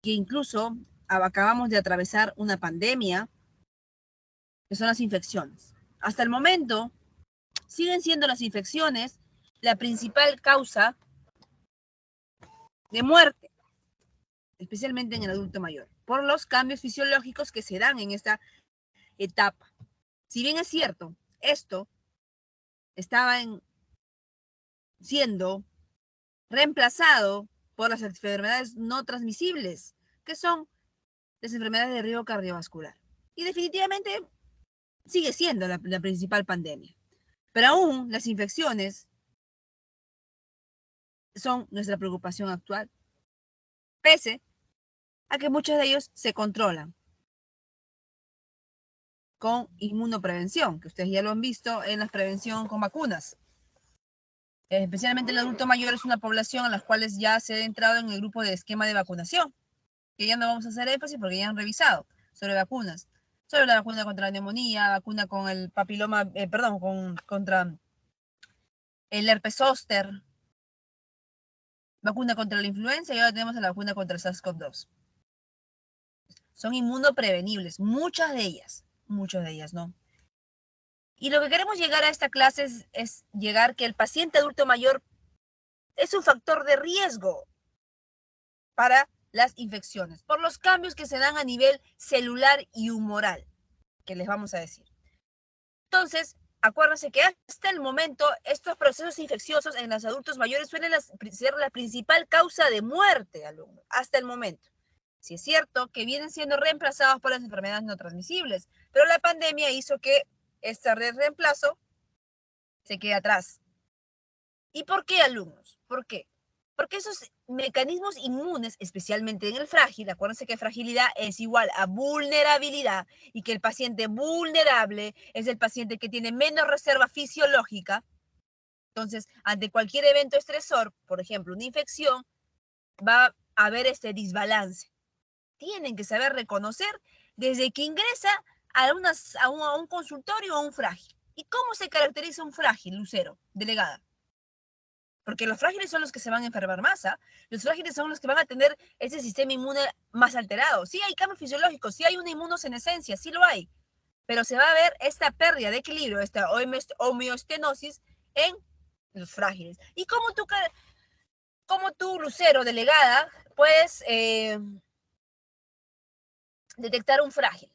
que incluso acabamos de atravesar una pandemia, que son las infecciones. Hasta el momento, siguen siendo las infecciones la principal causa de muerte, especialmente en el adulto mayor, por los cambios fisiológicos que se dan en esta etapa. Si bien es cierto, esto estaba siendo reemplazado por las enfermedades no transmisibles, que son las enfermedades de riesgo cardiovascular. Y definitivamente sigue siendo la principal pandemia. Pero aún las infecciones son nuestra preocupación actual, pese a que muchos de ellos se controlan con inmunoprevención, que ustedes ya lo han visto en la prevención con vacunas. Especialmente el adulto mayor es una población a las cuales ya se ha entrado en el grupo de esquema de vacunación, que ya no vamos a hacer énfasis porque ya han revisado sobre vacunas, sobre la vacuna contra la neumonía, vacuna con el papiloma, contra el herpes zóster, vacuna contra la influenza y ahora tenemos la vacuna contra el SARS-CoV-2. Son inmunoprevenibles, muchas de ellas no. Y lo que queremos llegar a esta clase es llegar que el paciente adulto mayor es un factor de riesgo para las infecciones, por los cambios que se dan a nivel celular y humoral, que les vamos a decir. Entonces, acuérdense que hasta el momento estos procesos infecciosos en los adultos mayores suelen ser la principal causa de muerte, alumnos, hasta el momento. Sí es cierto que vienen siendo reemplazados por las enfermedades no transmisibles, pero la pandemia hizo que este reemplazo se quede atrás. ¿Y por qué, alumnos? ¿Por qué? Porque esos mecanismos inmunes, especialmente en el frágil, acuérdense que fragilidad es igual a vulnerabilidad y que el paciente vulnerable es el paciente que tiene menos reserva fisiológica. Entonces, ante cualquier evento estresor, por ejemplo, una infección, va a haber este desbalance. Tienen que saber reconocer desde que ingresa a un consultorio o a un frágil. ¿Y cómo se caracteriza un frágil, Lucero, delegada? Porque los frágiles son los que se van a enfermar más, ¿ah? Los frágiles son los que van a tener ese sistema inmune más alterado. Sí hay cambios fisiológicos, sí hay una inmunosenescencia, sí lo hay, pero se va a ver esta pérdida de equilibrio, esta homeostenosis en los frágiles. ¿Y cómo tú, Lucero, delegada, puedes detectar un frágil?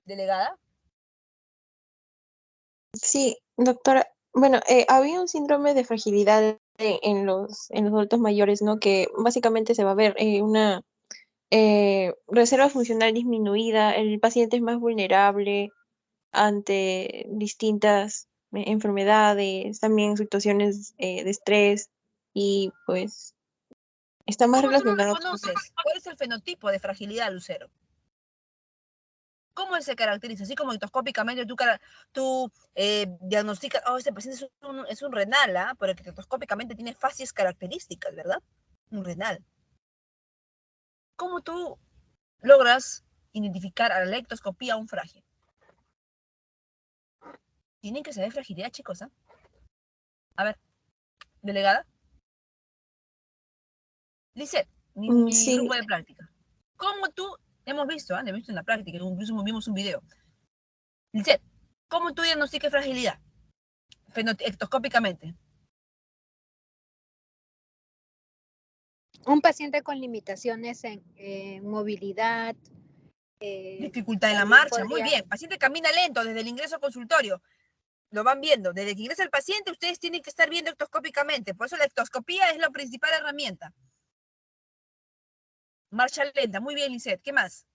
¿Delegada? Sí, doctora. Bueno, había un síndrome de fragilidad en los adultos mayores, ¿no? Que básicamente se va a ver una reserva funcional disminuida, el paciente es más vulnerable ante distintas enfermedades, también situaciones de estrés y pues está más ¿Cómo tú lo relacionado con... reconoces? ¿Cuál es el fenotipo de fragilidad, Lucero? ¿Cómo se caracteriza? Así como endoscópicamente tú diagnosticas, oh, este paciente es un renal, ¿ah? Pero que endoscópicamente tiene facies características, ¿verdad? Un renal. ¿Cómo tú logras identificar a la lectoscopía un frágil? Tienen que saber fragilidad, chicos, ¿ah? A ver, delegada. Lisette, mi Sí, grupo de práctica. ¿Cómo tú, hemos visto, hemos visto en la práctica, incluso vimos un video. Lisette, ¿cómo tú diagnosticas fragilidad? Ectoscópicamente. Un paciente con limitaciones en movilidad, Dificultad en la también marcha, muy podría, bien. Paciente camina lento desde el ingreso al consultorio. Lo van viendo. Desde que ingresa el paciente, ustedes tienen que estar viendo ectoscópicamente. Por eso la ectoscopía es la principal herramienta. Marcha lenta, muy bien, Lisette. ¿Qué más?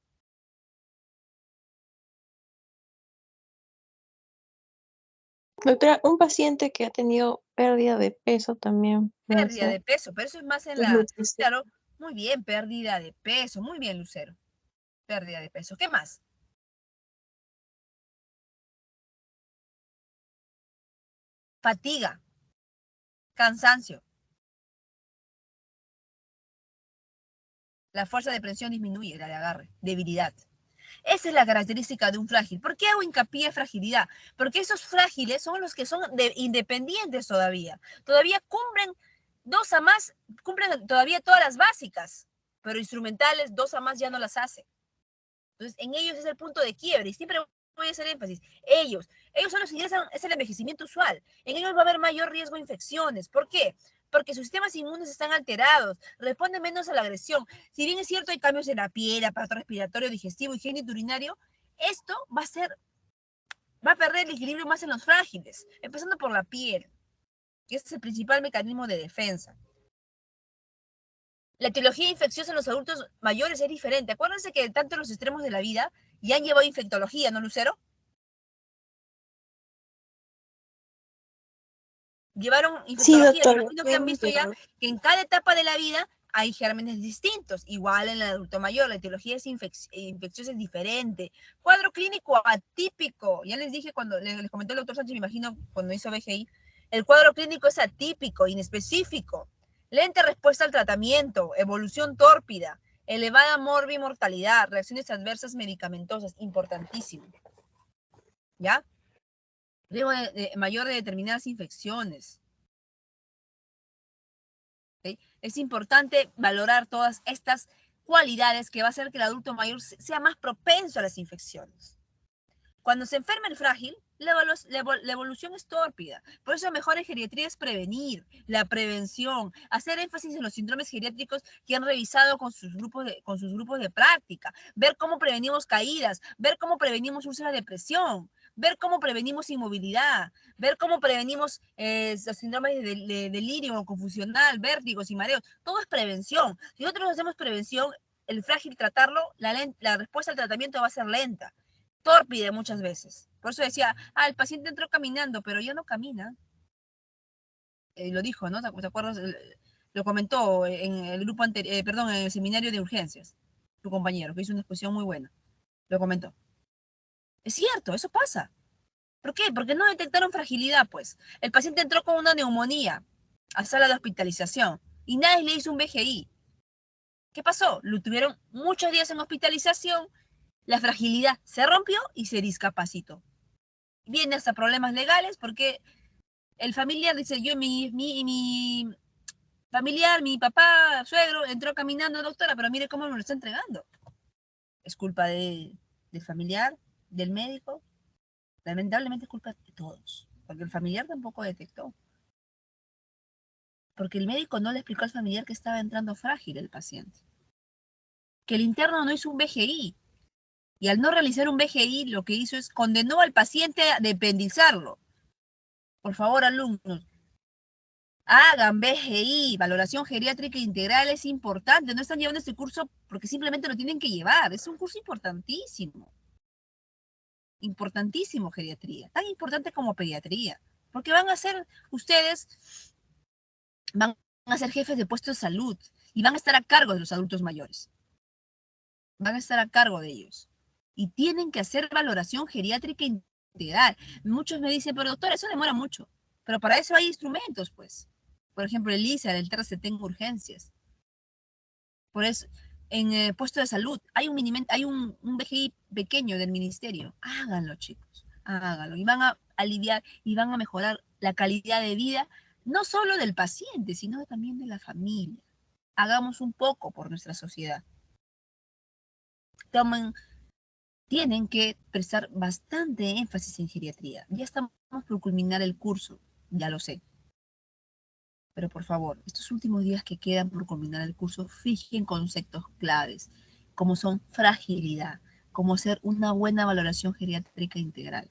doctora, un paciente que ha tenido pérdida de peso también puede Pérdida ser. de peso, pero eso es más en la... Desnutrición. Claro, muy bien, pérdida de peso. Muy bien, Lucero. Pérdida de peso. ¿Qué más? Fatiga, cansancio. La fuerza de presión disminuye, la de agarre. Debilidad. Esa es la característica de un frágil. ¿Por qué hago hincapié en fragilidad? Porque esos frágiles son los que son independientes todavía. Todavía cumplen 2 a más cumplen todavía todas las básicas, pero instrumentales 2 a más ya no las hacen. Entonces, en ellos es el punto de quiebre, y siempre voy a hacer énfasis. Ellos son los que ingresan, es el envejecimiento usual. En ellos va a haber mayor riesgo de infecciones. ¿Por qué? Porque sus sistemas inmunes están alterados, responden menos a la agresión. Si bien es cierto, hay cambios en la piel, aparato respiratorio, digestivo, higiene urinario, esto va a perder el equilibrio más en los frágiles, empezando por la piel, que este es el principal mecanismo de defensa. La etiología infecciosa en los adultos mayores es diferente. Acuérdense que tanto en los extremos de la vida ya han llevado infectología, ¿no, Lucero? Llevaron Sí, infectología. Me doctora, imagino que han hemos visto ya llevado. que en cada etapa de la vida hay gérmenes distintos. Igual en el adulto mayor, la etiología es infecciosa es diferente. Cuadro clínico atípico. Ya les dije cuando les comentó el doctor Sánchez, me imagino, cuando hizo BGI, el cuadro clínico es atípico, inespecífico. Lenta respuesta al tratamiento, evolución tórpida, elevada morbimortalidad, reacciones adversas medicamentosas, importantísimo. ¿Ya? Riesgo mayor de determinadas infecciones. ¿Okay? Es importante valorar todas estas cualidades que va a hacer que el adulto mayor sea más propenso a las infecciones. Cuando se enferma el frágil, la evolución es tórpida. Por eso mejor en geriatría es prevenir, la prevención, hacer énfasis en los síndromes geriátricos que han revisado con sus grupos de práctica, ver cómo prevenimos caídas, ver cómo prevenimos úlceras de presión, ver cómo prevenimos inmovilidad, ver cómo prevenimos los síndromes de delirio confusional, vértigos y mareos. Todo es prevención. Si nosotros hacemos prevención, el frágil tratarlo, la respuesta al tratamiento va a ser lenta, tórpide muchas veces. Por eso decía, el paciente entró caminando, pero ya no camina. Lo dijo, ¿no? ¿Te acuerdas? Lo comentó en el grupo anterior, perdón, en el seminario de urgencias, tu compañero, que hizo una exposición muy buena. Lo comentó. Es cierto, eso pasa. ¿Por qué? Porque no detectaron fragilidad, pues. El paciente entró con una neumonía a sala de hospitalización y nadie le hizo un BGI. ¿Qué pasó? Lo tuvieron muchos días en hospitalización, la fragilidad se rompió y se discapacitó. Viene hasta problemas legales porque el familiar dice, yo, mi familiar, mi papá, suegro, entró caminando, doctora, pero mire cómo me lo está entregando. Es culpa del familiar, del médico, lamentablemente es culpa de todos, porque el familiar tampoco detectó. Porque el médico no le explicó al familiar que estaba entrando frágil el paciente. Que el interno no hizo un BGI. Y al no realizar un BGI, lo que hizo es condenó al paciente a dependizarlo. Por favor, alumnos, hagan BGI, valoración geriátrica integral es importante. No están llevando este curso porque simplemente lo tienen que llevar. Es un curso importantísimo. Importantísimo geriatría. Tan importante como pediatría. Porque van a ser ustedes, van a ser jefes de puestos de salud y van a estar a cargo de los adultos mayores. Van a estar a cargo de ellos. Y tienen que hacer valoración geriátrica integral. Muchos me dicen, pero doctor, eso demora mucho. Pero para eso hay instrumentos, pues. Por ejemplo, el ISA, el TRCT en urgencias. Por eso, en puesto de salud, hay un BGI pequeño del ministerio. Háganlo, chicos. Háganlo. Y van a aliviar y van a mejorar la calidad de vida, no solo del paciente, sino también de la familia. Hagamos un poco por nuestra sociedad. Tienen que prestar bastante énfasis en geriatría. Ya estamos por culminar el curso, ya lo sé. Pero por favor, estos últimos días que quedan por culminar el curso, fijen conceptos claves, como son fragilidad, como hacer una buena valoración geriátrica integral,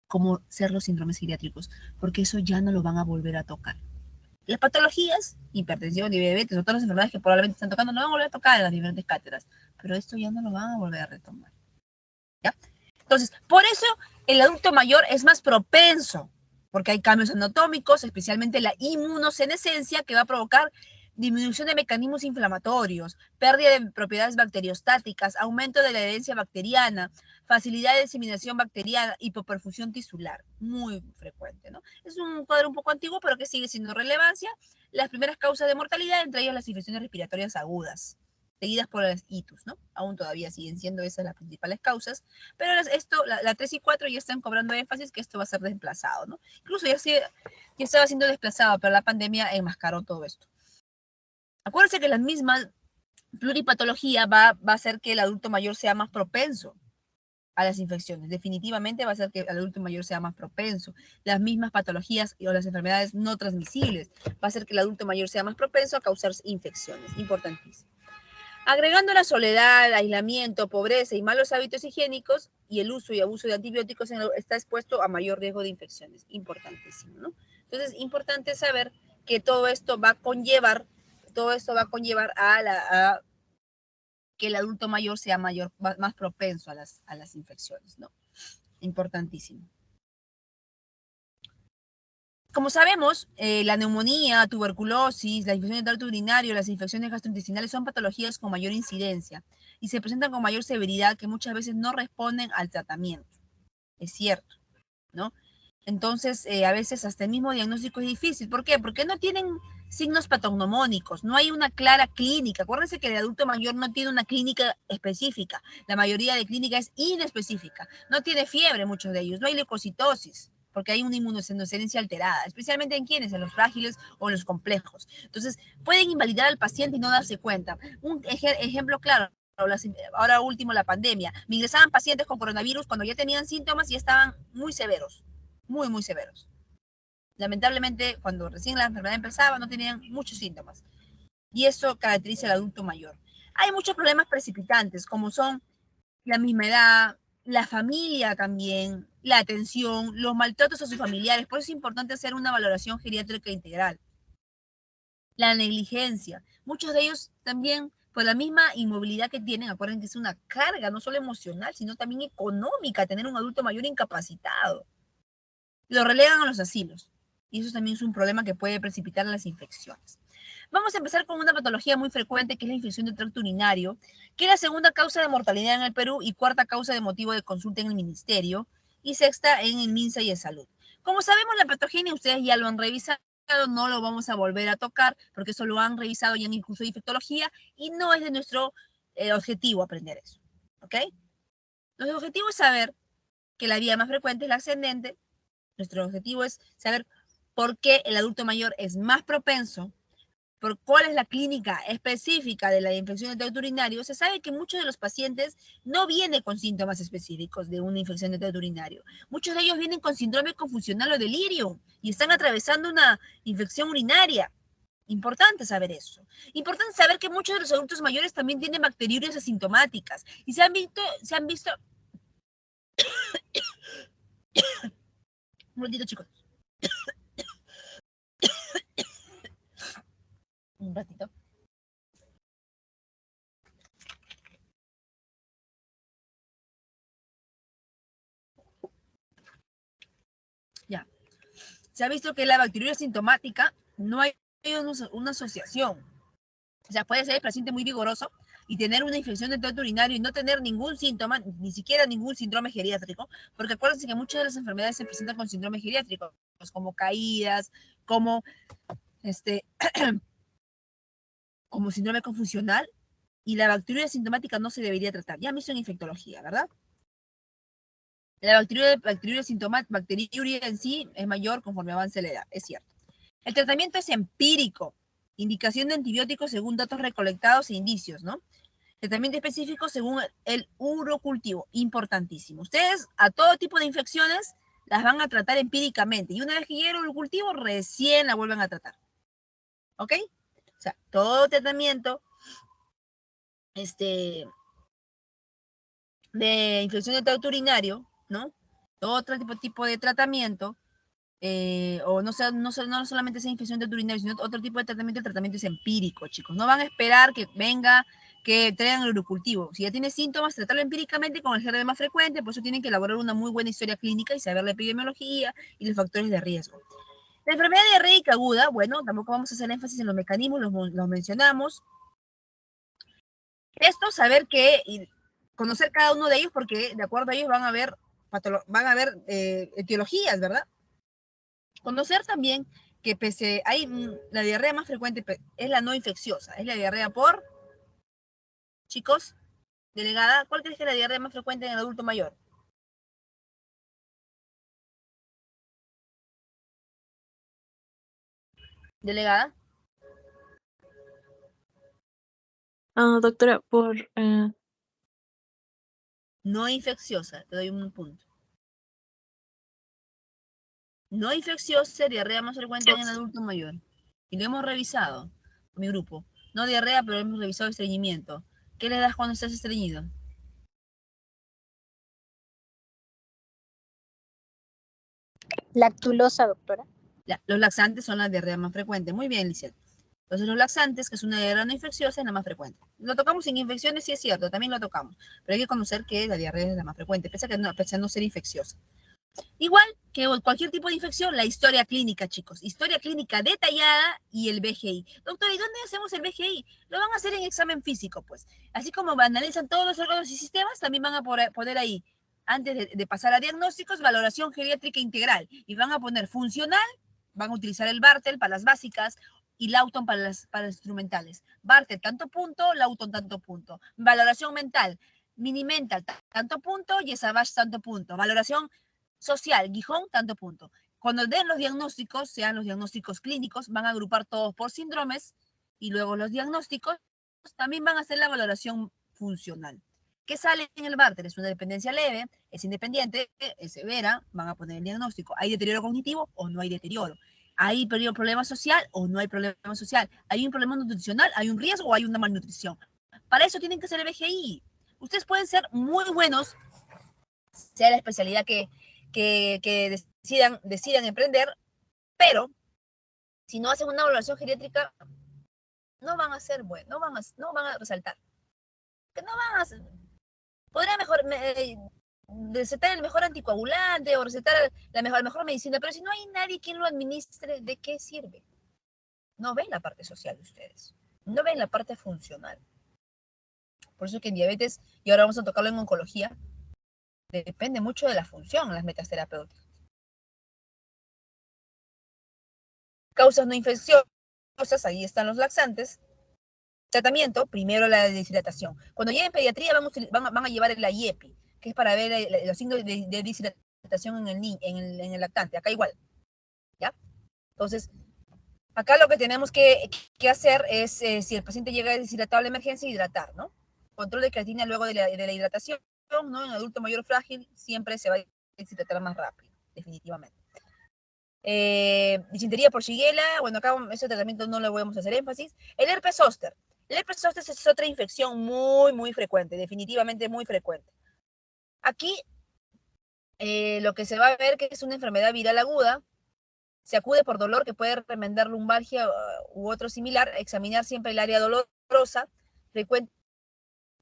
como ser los síndromes geriátricos, porque eso ya no lo van a volver a tocar. Las patologías, hipertensión, diabetes, o todas las enfermedades que probablemente están tocando, no van a volver a tocar en las diferentes cátedras, pero esto ya no lo van a volver a retomar. ¿Ya? Entonces, por eso el adulto mayor es más propenso, porque hay cambios anatómicos, especialmente la inmunosenescencia, que va a provocar disminución de mecanismos inflamatorios, pérdida de propiedades bacteriostáticas, aumento de la herencia bacteriana, facilidad de diseminación bacteriana, hipoperfusión tisular, muy frecuente, ¿no? Es un cuadro un poco antiguo, pero que sigue siendo relevancia. Las primeras causas de mortalidad, entre ellas las infecciones respiratorias agudas. seguidas por las ITUs, ¿no? Aún todavía siguen siendo esas las principales causas, pero esto, la 3 y 4 ya están cobrando énfasis que esto va a ser desplazado, ¿no? Incluso ya estaba siendo desplazado, pero la pandemia enmascaró todo esto. Acuérdense que la misma pluripatología va a hacer que el adulto mayor sea más propenso a las infecciones. Definitivamente va a hacer que el adulto mayor sea más propenso. Las mismas patologías o las enfermedades no transmisibles va a hacer que el adulto mayor sea más propenso a causar infecciones. Importantísimo. Agregando la soledad, aislamiento, pobreza y malos hábitos higiénicos y el uso y abuso de antibióticos está expuesto a mayor riesgo de infecciones. Importantísimo, ¿no? Entonces, importante saber que todo esto va a conllevar a que el adulto mayor sea más propenso a las infecciones, ¿no? Importantísimo. Como sabemos, la neumonía, tuberculosis, la infección de tracto urinario, las infecciones gastrointestinales son patologías con mayor incidencia y se presentan con mayor severidad que muchas veces no responden al tratamiento. Es cierto, ¿no? Entonces, a veces hasta el mismo diagnóstico es difícil. ¿Por qué? Porque no tienen signos patognomónicos, no hay una clara clínica. Acuérdense que el adulto mayor no tiene una clínica específica. La mayoría de clínica es inespecífica. No tiene fiebre muchos de ellos, no hay leucocitosis, porque hay una inmunosenescencia alterada, especialmente en quienes, en los frágiles o en los complejos. Entonces, pueden invalidar al paciente y no darse cuenta. Un ejemplo claro, ahora último la pandemia. Me ingresaban pacientes con coronavirus cuando ya tenían síntomas y estaban muy severos, muy, muy severos. Lamentablemente, cuando recién la enfermedad empezaba, no tenían muchos síntomas. Y eso caracteriza al adulto mayor. Hay muchos problemas precipitantes, como son la misma edad, la familia también, la atención, los maltratos a sus familiares. Por eso es importante hacer una valoración geriátrica integral. La negligencia. Muchos de ellos también, por la misma inmovilidad que tienen, acuérdense que es una carga no solo emocional, sino también económica, tener un adulto mayor incapacitado. Lo relegan a los asilos. Y eso también es un problema que puede precipitar las infecciones. Vamos a empezar con una patología muy frecuente, que es la infección del tracto urinario, que es la segunda causa de mortalidad en el Perú y cuarta causa de motivo de consulta en el ministerio, y sexta en el MINSA y de Salud. Como sabemos, la patogenia, ustedes ya lo han revisado, no lo vamos a volver a tocar, porque eso lo han revisado ya en el curso de infectología, y no es de nuestro objetivo aprender eso. ¿Ok? Nuestro objetivo es saber que la vía más frecuente es la ascendente. Nuestro objetivo es saber por qué el adulto mayor es más propenso, por cuál es la clínica específica de la infección del tracto urinario. Se sabe que muchos de los pacientes no vienen con síntomas específicos de una infección del tracto urinario. Muchos de ellos vienen con síndrome confusional o delirio y están atravesando una infección urinaria. Importante saber eso. Importante saber que muchos de los adultos mayores también tienen bacteriurias asintomáticas y se han visto un ratito, chicos. Un ratito. Ya. Se ha visto que la bacteriuria sintomática no hay una asociación. O sea, puede ser el paciente muy vigoroso y tener una infección del tracto urinario y no tener ningún síntoma, ni siquiera ningún síndrome geriátrico, porque acuérdense que muchas de las enfermedades se presentan con síndrome geriátrico, pues como caídas, como como síndrome confusional, y la bacteriuria sintomática no se debería tratar. Ya me hizo en infectología, ¿verdad? La bacteriuria en sí es mayor conforme avance la edad, es cierto. El tratamiento es empírico, indicación de antibióticos según datos recolectados e indicios, ¿no? Tratamiento específico según el urocultivo, importantísimo. Ustedes a todo tipo de infecciones las van a tratar empíricamente y una vez que llegue el urocultivo recién la vuelven a tratar. ¿Ok? O sea, todo tratamiento de infección del tracto urinario, ¿no? Todo otro tipo de tratamiento, o no solamente esa infección del urinario, sino otro tipo de tratamiento, el tratamiento es empírico, chicos. No van a esperar que venga, que traigan el urocultivo. Si ya tiene síntomas, tratarlo empíricamente con el GRD más frecuente, por eso tienen que elaborar una muy buena historia clínica y saber la epidemiología y los factores de riesgo. La enfermedad diarreica aguda, bueno, tampoco vamos a hacer énfasis en los mecanismos, los mencionamos. Esto, saber que, y conocer cada uno de ellos, porque de acuerdo a ellos van a haber etiologías, ¿verdad? Conocer también que la diarrea más frecuente es la no infecciosa, es la diarrea por Chicos, delegada, ¿cuál crees que es la diarrea más frecuente en el adulto mayor? Delegada. Doctora, No infecciosa, te doy un punto. No infecciosa, diarrea más frecuente en el adulto mayor. Y lo hemos revisado, mi grupo. No diarrea, pero hemos revisado estreñimiento. ¿Qué le das cuando estás estreñido? Lactulosa, doctora. Los laxantes son la diarrea más frecuente. Muy bien, Lizeth. Entonces, los laxantes, que es una diarrea no infecciosa, es la más frecuente. Lo tocamos sin infecciones, sí es cierto, también lo tocamos. Pero hay que conocer que la diarrea es la más frecuente, pese a no ser infecciosa. Igual que cualquier tipo de infección, la historia clínica, chicos. Historia clínica detallada y el BGI. Doctor, ¿y dónde hacemos el BGI? Lo van a hacer en examen físico, pues. Así como analizan todos los órganos y sistemas, también van a poner ahí, antes de pasar a diagnósticos, valoración geriátrica integral. Y van a poner funcional, van a utilizar el Bartel para las básicas y Lawton para las instrumentales. Bartel tanto punto, Lawton tanto punto. Valoración mental, Mini-Mental tanto punto y Savage tanto punto. Valoración social, Gijón, tanto punto. Cuando den los diagnósticos, sean los diagnósticos clínicos, van a agrupar todos por síndromes y luego los diagnósticos también van a hacer la valoración funcional. ¿Qué sale en el Barter? Es una dependencia leve, es independiente, es severa, van a poner el diagnóstico. ¿Hay deterioro cognitivo o no hay deterioro? ¿Hay problema social o no hay problema social? ¿Hay un problema nutricional? ¿Hay un riesgo o hay una malnutrición? Para eso tienen que ser el BGI. Ustedes pueden ser muy buenos, sea la especialidad que decidan emprender, pero si no hacen una evaluación geriátrica, no van a ser buenos, no van a resaltar. Que no van a podría recetar el mejor anticoagulante o recetar la mejor medicina, pero si no hay nadie quien lo administre, ¿de qué sirve? No ven la parte social de ustedes, no ven la parte funcional. Por eso que en diabetes, y ahora vamos a tocarlo en oncología, depende mucho de la función en las metas terapéuticas. Causas no infecciosas, ahí están los laxantes. Tratamiento, primero la deshidratación. Cuando lleguen en pediatría van a llevar la IEPI, que es para ver los signos de deshidratación en el lactante. Acá igual, ¿ya? Entonces, acá lo que tenemos que hacer es, si el paciente llega deshidratado a la emergencia, hidratar, ¿no? Control de creatina luego de la hidratación, ¿no? En adulto mayor frágil siempre se va a deshidratar más rápido, definitivamente. Disentería por Shigella, bueno, acá ese tratamiento no le vamos a hacer énfasis. El herpes zóster. El herpes zóster es otra infección muy frecuente, definitivamente muy frecuente. Aquí lo que se va a ver que es una enfermedad viral aguda, se acude por dolor que puede remendar lumbalgia u otro similar, examinar siempre el área dolorosa, frecuente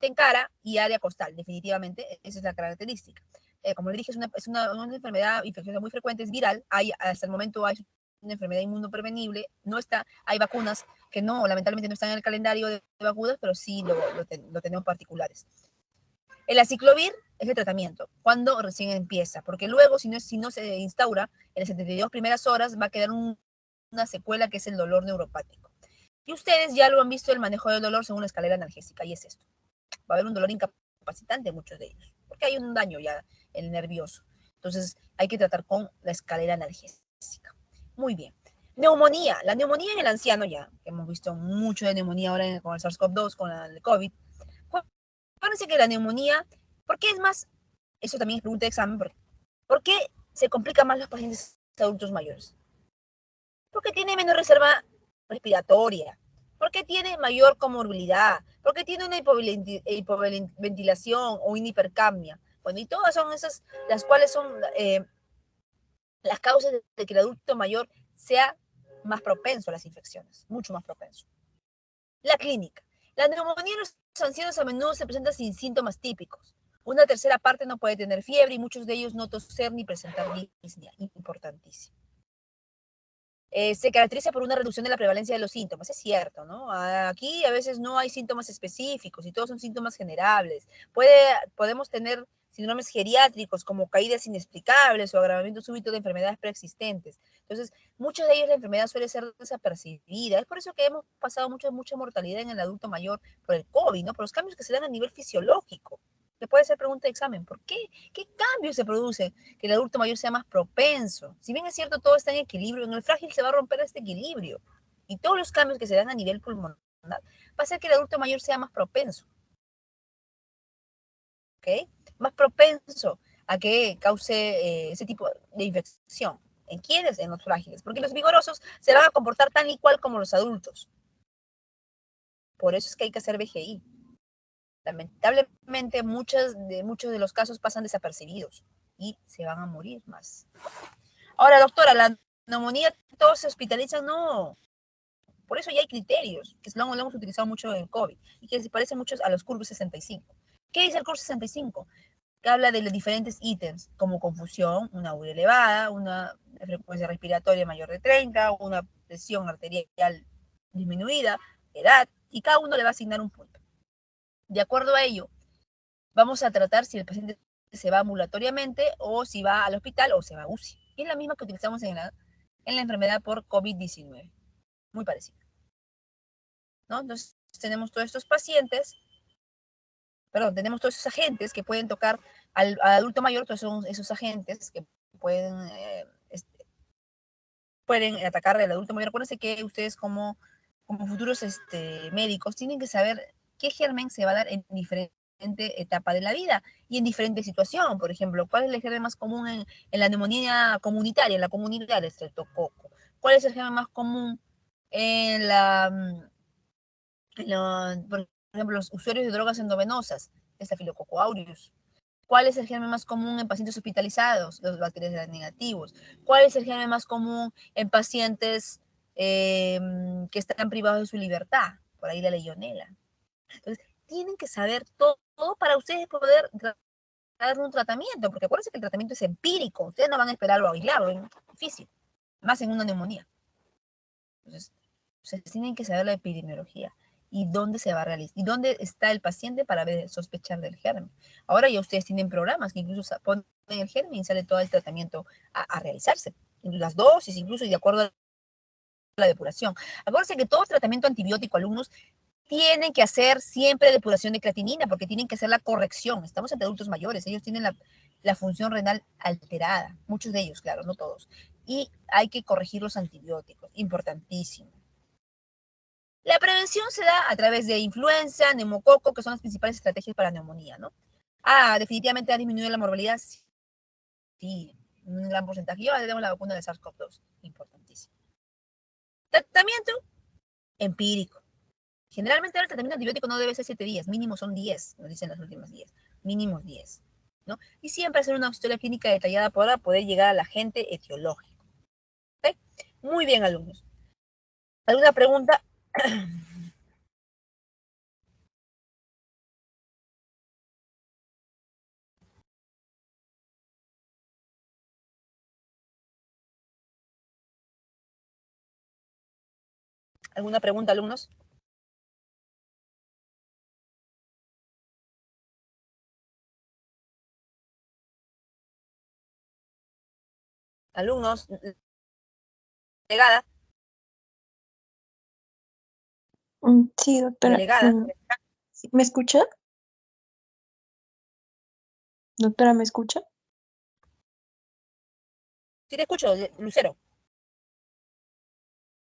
en cara y área costal, definitivamente, esa es la característica. Como le dije, es una enfermedad infecciosa muy frecuente, es viral, hasta el momento hay una enfermedad inmunoprevenible, no está, hay vacunas que no, lamentablemente no están en el calendario de vacunas, pero sí lo tenemos particulares. El aciclovir es el tratamiento, cuando recién empieza, porque luego si no se instaura, en las 72 primeras horas va a quedar una secuela que es el dolor neuropático. Y ustedes ya lo han visto el manejo del dolor según la escalera analgésica, y es esto. Va a haber un dolor incapacitante en muchos de ellos, porque hay un daño ya en el nervioso. Entonces hay que tratar con la escalera analgésica. Muy bien. Neumonía. La neumonía en el anciano ya, hemos visto mucho de neumonía ahora con el SARS-CoV-2, con el COVID. Acuérdense que la neumonía, ¿por qué es más? Eso también es pregunta de examen. ¿Por qué se complican más los pacientes adultos mayores? Porque tiene menos reserva respiratoria, porque tiene mayor comorbilidad, porque tiene una hipoventilación o una hipercapnia. Bueno, y todas son esas las cuales son las causas de que el adulto mayor sea más propenso a las infecciones, mucho más propenso. La clínica. La neumonía en los ancianos a menudo se presenta sin síntomas típicos. Una tercera parte no puede tener fiebre y muchos de ellos no toser ni presentar disnea. Importantísimo. se caracteriza por una reducción de la prevalencia de los síntomas. Es cierto, ¿no? Aquí a veces no hay síntomas específicos y todos son síntomas generables. Podemos tener síndromes geriátricos como caídas inexplicables o agravamiento súbito de enfermedades preexistentes. Entonces, muchas de ellas la enfermedad suele ser desapercibida. Es por eso que hemos pasado mucha mortalidad en el adulto mayor por el COVID, ¿no? Por los cambios que se dan a nivel fisiológico. Le puede ser pregunta de examen. ¿Por qué? ¿Qué cambios se producen que el adulto mayor sea más propenso? Si bien es cierto, todo está en equilibrio, en el frágil se va a romper este equilibrio. Y todos los cambios que se dan a nivel pulmonar va a hacer que el adulto mayor sea más propenso. ¿Ok? Más propenso a que cause ese tipo de infección. ¿En quiénes? En los frágiles. Porque los vigorosos se van a comportar tan y cual como los adultos. Por eso es que hay que hacer BGI. Lamentablemente, muchos de los casos pasan desapercibidos y se van a morir más. Ahora, doctora, la neumonía, todos se hospitalizan, no. Por eso ya hay criterios, que lo hemos utilizado mucho en COVID y que se parecen mucho a los CURB 65. ¿Qué dice el CURB 65? Que habla de los diferentes ítems, como confusión, una URI elevada, una frecuencia respiratoria mayor de 30, una presión arterial disminuida, edad, y cada uno le va a asignar un punto. De acuerdo a ello, vamos a tratar si el paciente se va ambulatoriamente o si va al hospital o se va a UCI. Y es la misma que utilizamos en la enfermedad por COVID-19. Muy parecida, ¿no? Entonces, tenemos todos estos pacientes, tenemos todos esos agentes que pueden tocar al adulto mayor, todos son esos agentes que pueden atacar al adulto mayor. Acuérdense que ustedes como futuros médicos tienen que saber qué germen se va a dar en diferente etapa de la vida y en diferente situación. Por ejemplo, ¿cuál es el germen más común en la neumonía comunitaria, en la comunidad del estreptococo? ¿Cuál es el germen más común en por ejemplo, los usuarios de drogas endovenosas? Staphylococcus aureus. ¿Cuál es el germen más común en pacientes hospitalizados? Los bacterias negativos. ¿Cuál es el germen más común en pacientes que están privados de su libertad? Por ahí la legionela. Entonces, tienen que saber todo para ustedes poder dar un tratamiento, porque acuérdense que el tratamiento es empírico. Ustedes no van a esperarlo a aislarlo, es difícil, más en una neumonía. Entonces, ustedes tienen que saber la epidemiología y dónde se va a realizar, y dónde está el paciente para sospechar del germen. Ahora ya ustedes tienen programas que incluso ponen el germen y sale todo el tratamiento a realizarse. Las dosis, incluso, y de acuerdo a la depuración. Acuérdense que todo tratamiento antibiótico, alumnos, tienen que hacer siempre depuración de creatinina porque tienen que hacer la corrección. Estamos entre adultos mayores, ellos tienen la función renal alterada, muchos de ellos, claro, no todos. Y hay que corregir los antibióticos, importantísimo. La prevención se da a través de influenza, neumococo, que son las principales estrategias para neumonía, ¿no? Definitivamente ha disminuido la mortalidad. Sí, un gran porcentaje. Y ahora tenemos la vacuna de SARS-CoV-2, importantísimo. Tratamiento empírico. Generalmente el tratamiento antibiótico no debe ser 7 días, mínimo son 10, nos dicen las últimas 10, mínimo 10, ¿no? Y siempre hacer una historia clínica detallada para poder llegar al agente etiológico. ¿Okay? Muy bien, alumnos. ¿Alguna pregunta? ¿Alguna pregunta, alumnos? Alumnos, delegada, Sí, doctora. delegada. Sí, ¿me escucha? Doctora, ¿me escucha? Sí te escucho, Lucero.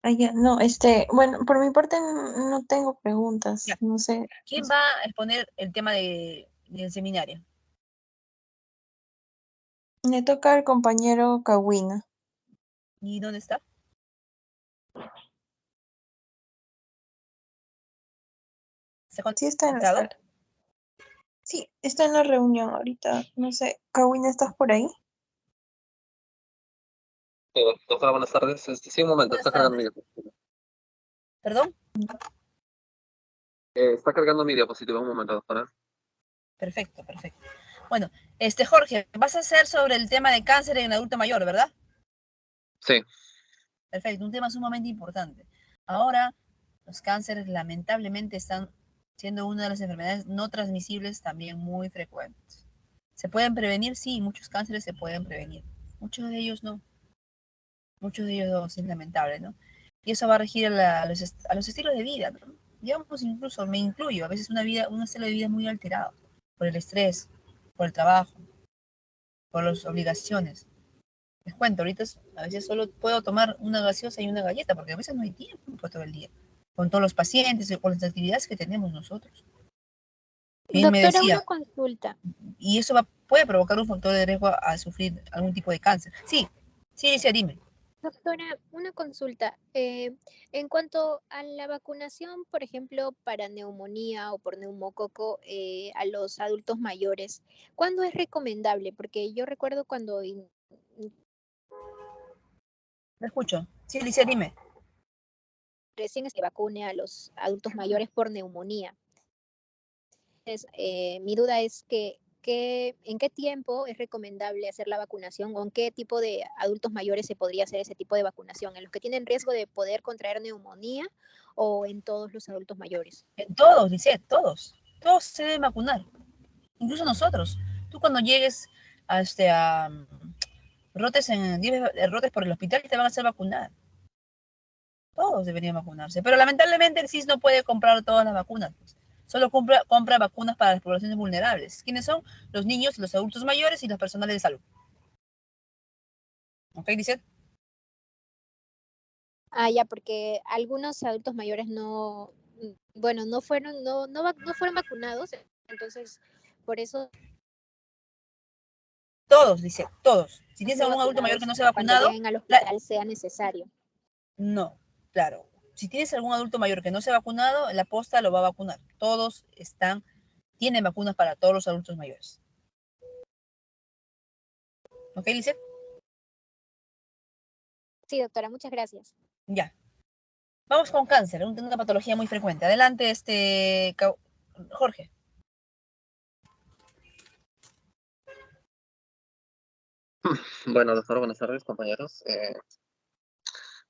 Ah, ya, no, bueno, por mi parte no tengo preguntas, Ya. no sé. ¿Quién va a exponer el tema del seminario? Me toca al compañero Kawina. ¿Y dónde está? ¿Se ha Sí, está en la conectado? sala. Sí, está en la reunión ahorita. No sé, Kawina, ¿estás por ahí? Doctora, buenas tardes. Sí, un momento, Buenas está cargando mi tardes. diapositiva. ¿Perdón? Está cargando mi diapositiva, un momento, doctora. Perfecto, perfecto. Bueno, Jorge, vas a hacer sobre el tema de cáncer en adulto mayor, ¿verdad? Sí. Perfecto, un tema sumamente importante. Ahora, los cánceres lamentablemente están siendo una de las enfermedades no transmisibles también muy frecuentes. ¿Se pueden prevenir? Sí, muchos cánceres se pueden prevenir. Muchos de ellos no. Muchos de ellos no, es lamentable, ¿no? Y eso va a regir a los estilos de vida, ¿no? Digamos, incluso me incluyo, a veces un estilo de vida muy alterado por el estrés, por el trabajo, por las obligaciones. Les cuento, a veces solo puedo tomar una gaseosa y una galleta, porque a veces no hay tiempo por todo el día, con todos los pacientes y con las actividades que tenemos nosotros. Bien me Doctora, una decía, consulta. y eso puede provocar un factor de riesgo a sufrir algún tipo de cáncer. Sí, sí, Alicia, dime. Doctora, una consulta. En cuanto a la vacunación, por ejemplo, para neumonía o por neumococo a los adultos mayores, ¿cuándo es recomendable? Porque yo recuerdo cuando Te escucho. Sí, Alicia, dime. recién se vacune a los adultos mayores por neumonía. Mi duda es ¿en qué tiempo es recomendable hacer la vacunación o en qué tipo de adultos mayores se podría hacer ese tipo de vacunación? ¿En los que tienen riesgo de poder contraer neumonía o en todos los adultos mayores? Todos, dice, todos. Todos se deben vacunar. Incluso nosotros. Tú cuando llegues a rotes por el hospital te van a hacer vacunar. Todos deberían vacunarse. Pero lamentablemente el CIS no puede comprar todas las vacunas, pues. Solo compra vacunas para las poblaciones vulnerables. ¿Quiénes son? Los niños, los adultos mayores y los personales de salud. ¿Ok, dice? Ah, ya, porque algunos adultos mayores no, bueno, no fueron vacunados, entonces por eso Todos, dice, todos. Si han tienes sido algún adulto mayor que vacunados no se ha cuando vacunado, lleguen al hospital sea necesario. no, claro. Si tienes algún adulto mayor que no se ha vacunado, la posta lo va a vacunar. Tienen vacunas para todos los adultos mayores. ¿Ok, Lizeth? Sí, doctora, muchas gracias. Ya. Vamos con cáncer, una patología muy frecuente. Adelante, Jorge. Bueno, doctor, buenas tardes, compañeros.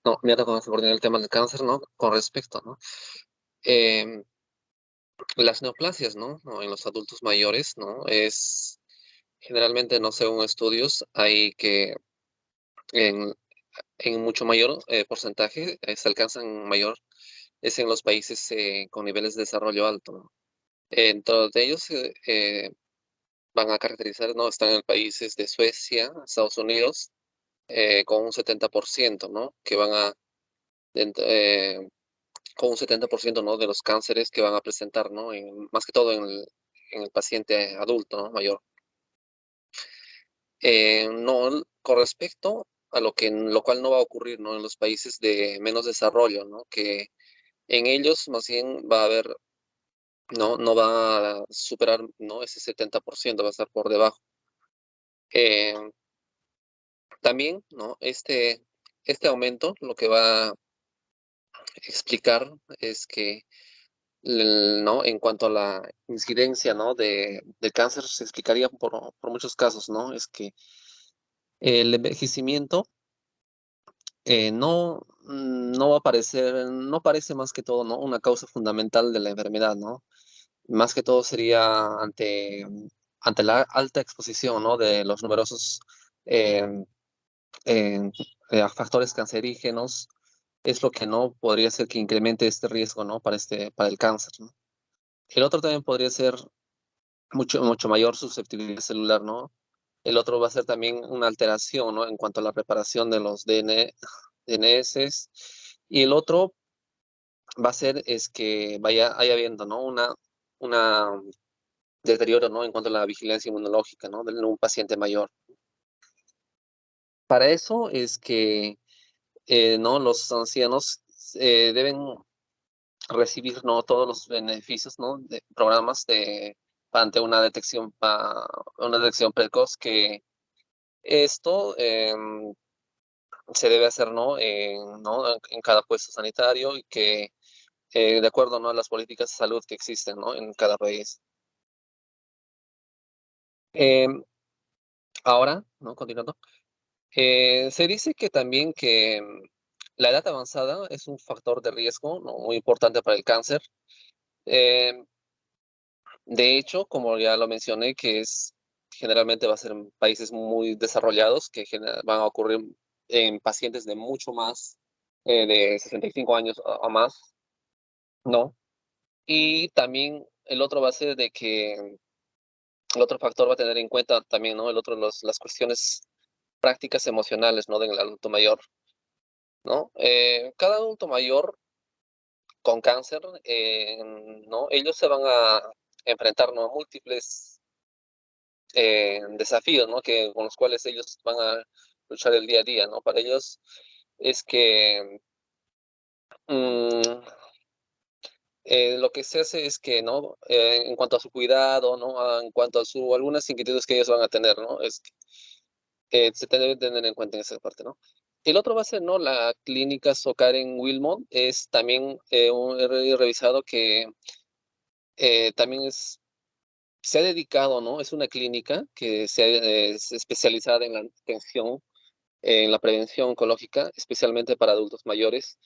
No, me ha tocado abordar el tema del cáncer, ¿no? Con respecto, ¿no? Em, las neoplasias, ¿no? ¿No? En los adultos mayores, ¿no? Es generalmente, no según estudios, hay que en, en mucho mayor porcentaje se alcanzan mayor, es en los países con niveles de desarrollo alto, ¿no? Dentro de ellos van a caracterizar, ¿no? Están en países de Suecia, Estados Unidos, con un 70%, ¿no? Que van a, dent- eh, con un 70%, ¿no? De los cánceres que van a presentar, ¿no? Más que todo en el paciente adulto, ¿no? Mayor. No, con respecto a lo cual no va a ocurrir, ¿no? En los países de menos desarrollo, ¿no? Que en ellos más bien va a haber, no va a superar, ¿no? Ese 70%, va a estar por debajo. Eh, También, ¿no? Este aumento lo que va a explicar es que, ¿no? En cuanto a la incidencia, ¿no? De cáncer, se explicaría por muchos casos, ¿no? Es que el envejecimiento no va a parecer, no parece más que todo, ¿no? Una causa fundamental de la enfermedad, ¿no? Más que todo sería ante la alta exposición, ¿no? De los numerosos eh, eh, factores cancerígenos, es lo que no podría ser que incremente este riesgo, ¿no? Para el cáncer, ¿no? El otro también podría ser mucho mayor susceptibilidad celular, ¿no? El otro va a ser también una alteración, ¿no? En cuanto a la reparación de los DNS. Y el otro va a ser es que haya habiendo, ¿no? Una deterioro, ¿no? En cuanto a la vigilancia inmunológica, ¿no? De un paciente mayor. Para eso es que, ¿no? Los ancianos deben recibir, ¿no? Todos los beneficios, ¿no? De programas ante una detección precoz, que esto se debe hacer, ¿no? En cada puesto sanitario, y que de acuerdo, ¿no? A las políticas de salud que existen, ¿no? En cada país. Em, Ahora, ¿no? Continuando, se dice que también que la edad avanzada es un factor de riesgo, ¿no? Muy importante para el cáncer. Eh, de hecho, como ya lo mencioné, que generalmente va a ser en países muy desarrollados, que van a ocurrir en pacientes de mucho más de 65 años o más, ¿no? Y también el otro va a ser de que el otro factor va a tener en cuenta también, ¿no? El otro, las cuestiones prácticas emocionales, ¿no? Del adulto mayor, ¿no? Cada adulto mayor con cáncer, ¿no? Ellos se van a enfrentar, ¿no? A múltiples desafíos, ¿no? Con los cuales ellos van a luchar el día a día, ¿no? Para ellos es que mm, lo que se hace es que, ¿no? En cuanto a su cuidado, ¿no? En cuanto a algunas inquietudes que ellos van a tener, ¿no? Se debe tener en cuenta en esa parte, ¿no? El otro va a ser, ¿no? La clínica Sokaren Wilmot es también, he revisado que también se ha dedicado, ¿no? Es una clínica que es especializada en la atención, en la prevención oncológica, especialmente para adultos mayores,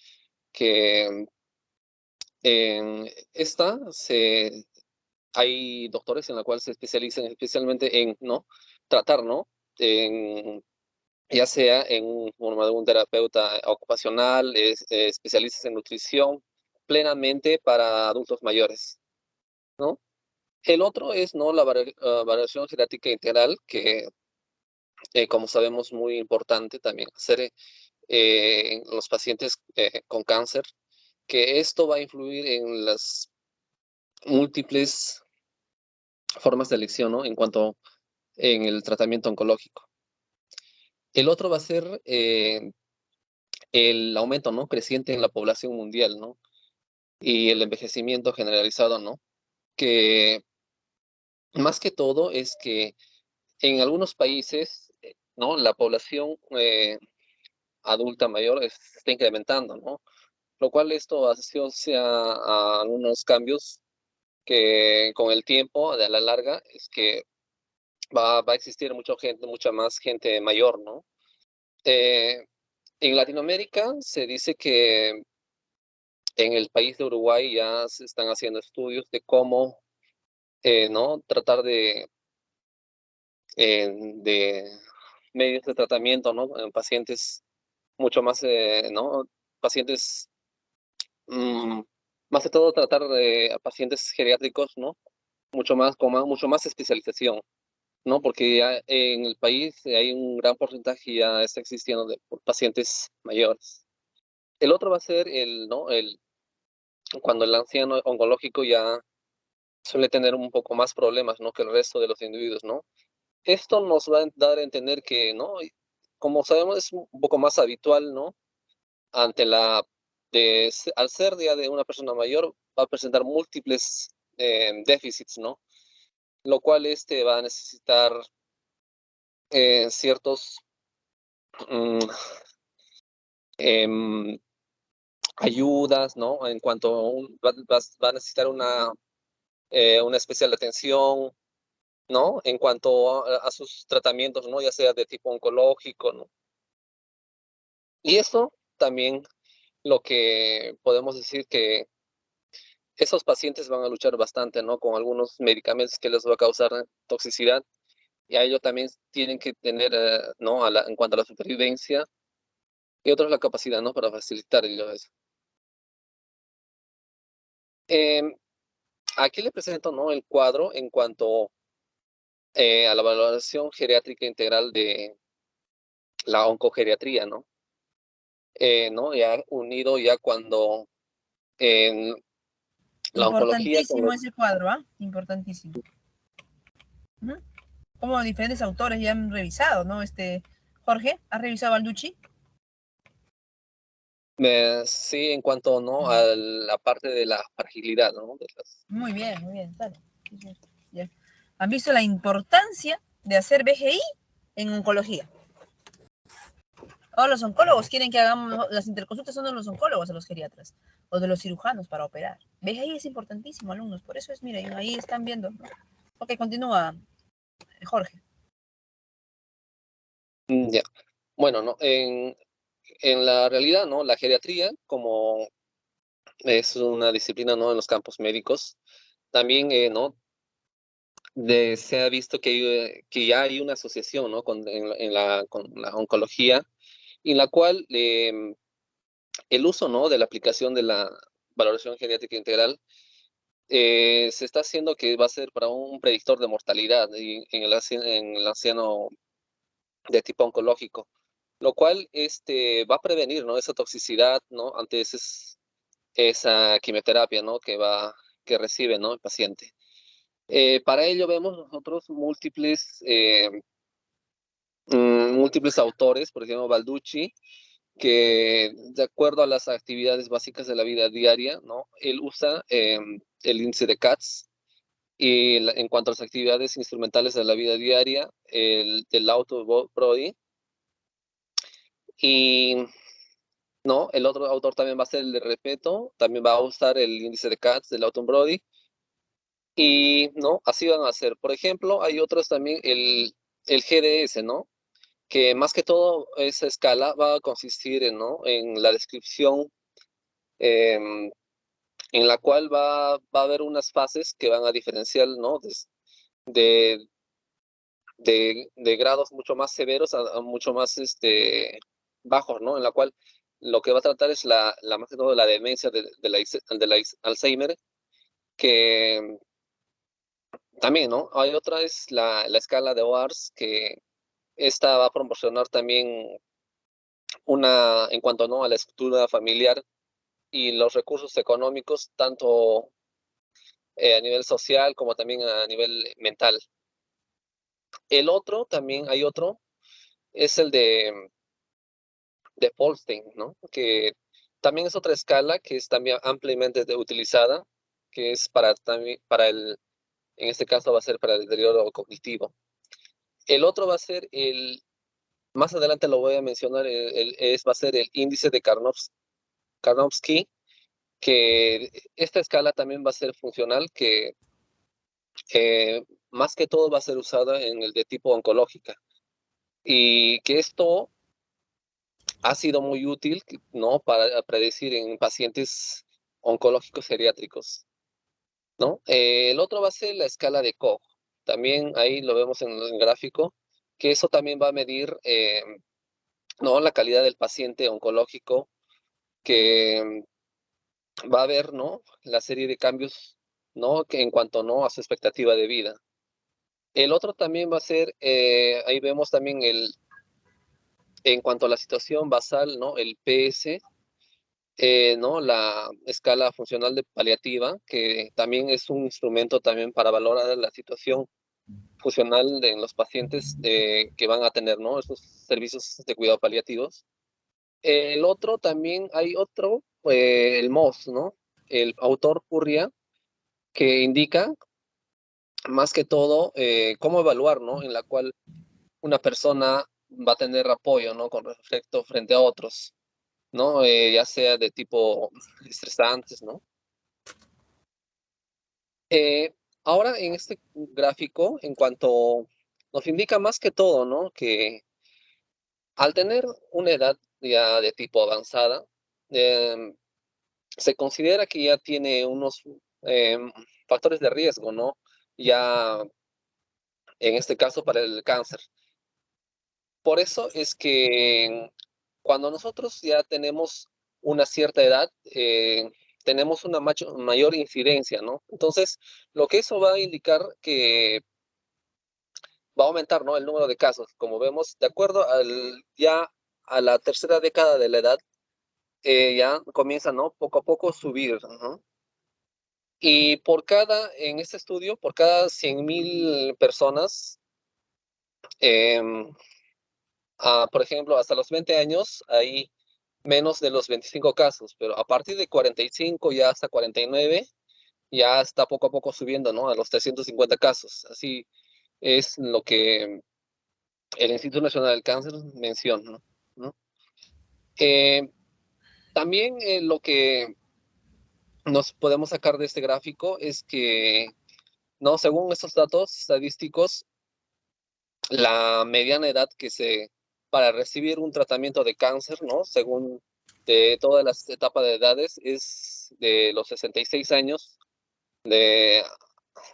que en esta hay doctores en la cual se especializan especialmente en, ¿no? Tratar, ¿no? En, ya sea en un terapeuta ocupacional, especialistas en nutrición, plenamente para adultos mayores, ¿no? El otro es, ¿no? La variación genética integral, que como sabemos muy importante también hacer en los pacientes con cáncer, que esto va a influir en las múltiples formas de elección, ¿no? En cuanto en el tratamiento oncológico. El otro va a ser el aumento, ¿no? Creciente en la población mundial, ¿no? Y el envejecimiento generalizado, ¿no? Que más que todo es que en algunos países, ¿no? La población adulta mayor se está incrementando, ¿no? Lo cual esto asocia a algunos cambios que con el tiempo, a la larga, es que va a existir mucha más gente mayor, ¿no? Eh, en Latinoamérica se dice que en el país de Uruguay ya se están haciendo estudios de cómo, ¿no? Tratar de medios de tratamiento, ¿no? En pacientes mucho más, ¿no? Pacientes, mm, más que todo tratar de a pacientes geriátricos, ¿no? Mucho más especialización, ¿no? Porque ya en el país hay un gran porcentaje ya está existiendo de pacientes mayores. El otro va a ser ¿no? Cuando el anciano oncológico ya suele tener un poco más problemas, ¿no? Que el resto de los individuos, ¿no? Esto nos va a dar a entender que, ¿no? Como sabemos, es un poco más habitual, ¿no? Ante al ser ya de una persona mayor, va a presentar múltiples déficits, ¿no? Lo cual va a necesitar ciertos mm, em, ayudas, ¿no? En cuanto va a necesitar una especial atención, ¿no? En cuanto a sus tratamientos, ¿no? Ya sea de tipo oncológico, ¿no? Y eso también lo que podemos decir que esos pacientes van a luchar bastante, ¿no? Con algunos medicamentos que les va a causar toxicidad y a ello también tienen que tener, ¿no? En cuanto a la supervivencia y otros la capacidad, ¿no? Para facilitar eso. Em, Aquí le presento, ¿no? El cuadro en cuanto a la valoración geriátrica integral de la oncogeriatría, ¿no? ¿No? Ya unido ya cuando en la oncología con Importantísimo ese cuadro, ¿ah? Importantísimo. Ujú. Como diferentes autores ya han revisado, ¿no? Jorge, ¿has revisado Balducci? sí, en cuanto, ¿no? A la parte de la fragilidad, ¿no? Muy bien, dale. Ya. ¿Han visto la importancia de hacer BGI en oncología? Ahora los oncólogos quieren que hagamos, las interconsultas son de los oncólogos, de los geriatras, o de los cirujanos para operar. BGI es importantísimo, alumnos, por eso es, miren, ahí están viendo. Ok, continúa, Jorge. Ya. Bueno, ¿no? en la realidad, ¿no? La geriatría, como es una disciplina, ¿no? En los campos médicos, también, ¿no? Se ha visto que ya hay una asociación, ¿no? Con la oncología, en la cual el uso, ¿no? De la aplicación de la valoración geriátrica integral se está haciendo que va a ser para un predictor de mortalidad en el anciano de tipo oncológico, lo cual va a prevenir, ¿no? Esa toxicidad, ¿no? Ante esa quimioterapia, ¿no? Que recibe, ¿no? El paciente. Para ello vemos nosotros múltiples autores, por ejemplo, Balducci, que de acuerdo a las actividades básicas de la vida diaria, ¿no? Él usa el índice de Katz y en cuanto a las actividades instrumentales de la vida diaria, el auto Brody. Y no, el otro autor también va a ser el de Repeto, también va a usar el índice de Katz del Autumn Brody. Y no, así van a ser. Por ejemplo, hay otros también, el GDS, ¿no? Que más que todo esa escala va a consistir ¿no? En la descripción em, en la cual va a haber unas fases que van a diferenciar, ¿no? De, de grados mucho más severos a mucho más bajos, ¿no? En la cual lo que va a tratar es más que todo la demencia de la Alzheimer, que también, ¿no? Hay otra, es la escala de OARS, que esta va a proporcionar también en cuanto, ¿no? A la estructura familiar y los recursos económicos, tanto a nivel social como también a nivel mental. Hay otro, es el de Polstein, ¿no? Que también es otra escala que es también ampliamente utilizada, que es también en este caso va a ser para el deterioro cognitivo. El otro va a ser más adelante lo voy a mencionar, va a ser el índice de Karnofsky, que esta escala también va a ser funcional, que más que todo va a ser usada en el de tipo oncológica. Y que esto ha sido muy útil, ¿no? Para predecir en pacientes oncológicos geriátricos, ¿no? El otro va a ser la escala de Koch. También ahí lo vemos en el gráfico, que eso también va a medir, ¿no? La calidad del paciente oncológico, que va a ver, ¿no? La serie de cambios, ¿no? Que en cuanto, ¿no? A su expectativa de vida. El otro también va a ser, ahí vemos también en cuanto a la situación basal, ¿no? El PS, ¿no? La escala funcional de paliativa, que también es un instrumento también para valorar la situación funcional en los pacientes que van a tener, ¿no? Estos servicios de cuidado paliativos. El otro también, hay otro, el MOS, ¿no? El autor Purria, que indica más que todo cómo evaluar, ¿no? En la cual una persona va a tener apoyo, ¿no? Con respecto frente a otros, ¿no? Ya sea de tipo estresantes, ¿no? Ahora en este gráfico, en cuanto nos indica más que todo, ¿no? Que al tener una edad ya de tipo avanzada, se considera que ya tiene unos factores de riesgo, ¿no? Ya en este caso para el cáncer. Por eso es que cuando nosotros ya tenemos una cierta edad, tenemos una mayor incidencia, ¿no? Entonces, lo que eso va a indicar que va a aumentar, ¿no? El número de casos. Como vemos, de acuerdo ya a la tercera década de la edad, ya comienza, ¿no? Poco a poco subir, ¿no? Y en este estudio, por cada 100,000 personas, por ejemplo, hasta los 20 años, hay menos de los 25 casos, pero a partir de 45 ya hasta 49, ya está poco a poco subiendo, ¿no? A los 350 casos. Así es lo que el Instituto Nacional del Cáncer menciona, ¿no? Eh, También lo que nos podemos sacar de este gráfico es que, ¿no? Según estos datos estadísticos, la mediana edad que se para recibir un tratamiento de cáncer, ¿no? Según de todas las etapas de edades, es de los 66 años, de,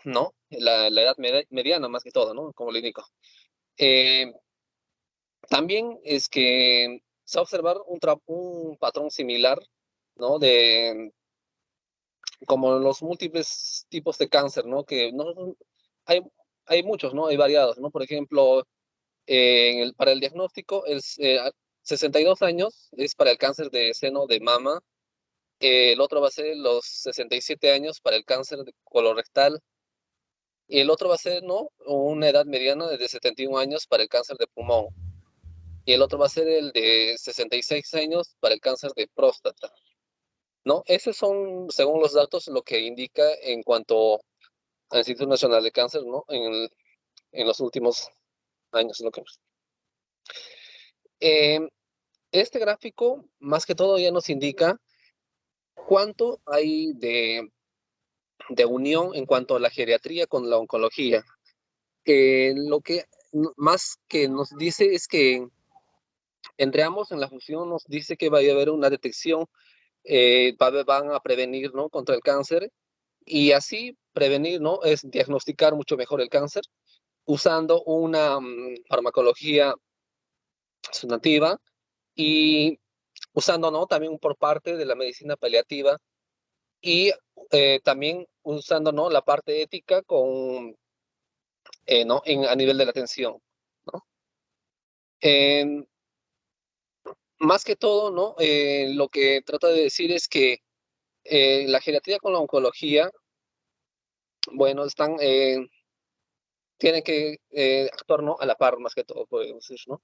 ¿no? La edad mediana más que todo, ¿no? Como le indico. También es que se va a observar un patrón similar, ¿no? De como los múltiples tipos de cáncer, ¿no? Que no hay, hay muchos, ¿no? Hay variados, ¿no? Por ejemplo, para el diagnóstico, 62 años es para el cáncer de seno de mama, el otro va a ser los 67 años para el cáncer de colorectal, y el otro va a ser, ¿no? Una edad mediana de 71 años para el cáncer de pulmón, y el otro va a ser el de 66 años para el cáncer de próstata, ¿no? Esos son, según los datos, lo que indica en cuanto al Instituto Nacional de Cáncer, ¿no? En los últimos años, lo que... Eh, este gráfico, más que todo, ya nos indica cuánto hay de unión en cuanto a la geriatría con la oncología. Lo que más que nos dice es que entre ambos en la fusión nos dice que va a haber una detección, van a prevenir, ¿no? Contra el cáncer, y así prevenir, ¿no? Es diagnosticar mucho mejor el cáncer usando una farmacología sustantiva y usando, ¿no? También por parte de la medicina paliativa y también usando, ¿no? La parte ética con, ¿no? A nivel de la atención, ¿no? Em, Más que todo, ¿no? Lo que trata de decir es que la geriatría con la oncología, bueno, tienen que actuar, ¿no? A la par, más que todo, podemos decir, ¿no?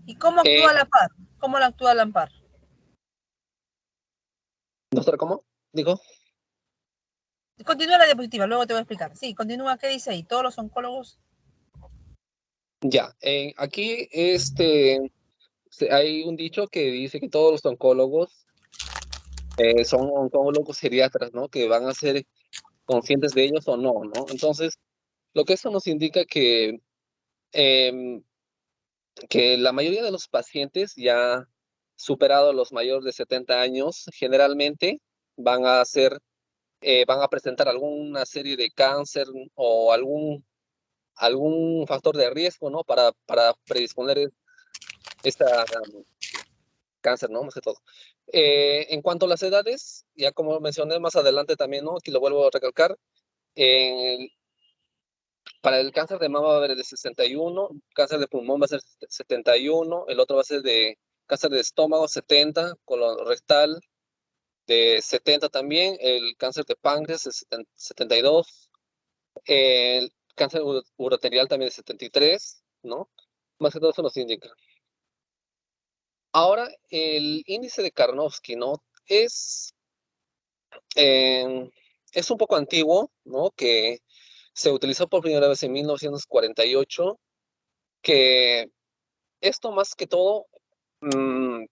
¿Y cómo actúa la par? ¿Cómo la actúa la par? Doctora, ¿cómo? Digo. Continúa la diapositiva, luego te voy a explicar. Sí, continúa, ¿qué dice ahí? Todos los oncólogos. Ya, aquí hay un dicho que dice que todos los oncólogos son oncólogos geriatras, ¿no? Que van a ser conscientes de ellos o no, ¿no? Entonces, lo que eso nos indica em, que la mayoría de los pacientes ya superados los mayores de 70 años, generalmente van a presentar alguna serie de cáncer o algún factor de riesgo, ¿no? Para predisponer esta cáncer, ¿no? Más que todo. En cuanto a las edades, ya como mencioné más adelante también, ¿no? Aquí lo vuelvo a recalcar, en para el cáncer de mama va a haber de 61, cáncer de pulmón va a ser 71, el otro va a ser de cáncer de estómago 70, colorectal de 70 también, el cáncer de páncreas es 72, el cáncer uroterial también de 73, ¿no? Más que todo eso nos indica. Ahora, el índice de Karnofsky, ¿no? Eh, es un poco antiguo, ¿no? Que se utilizó por primera vez en 1948, que esto más que todo mm,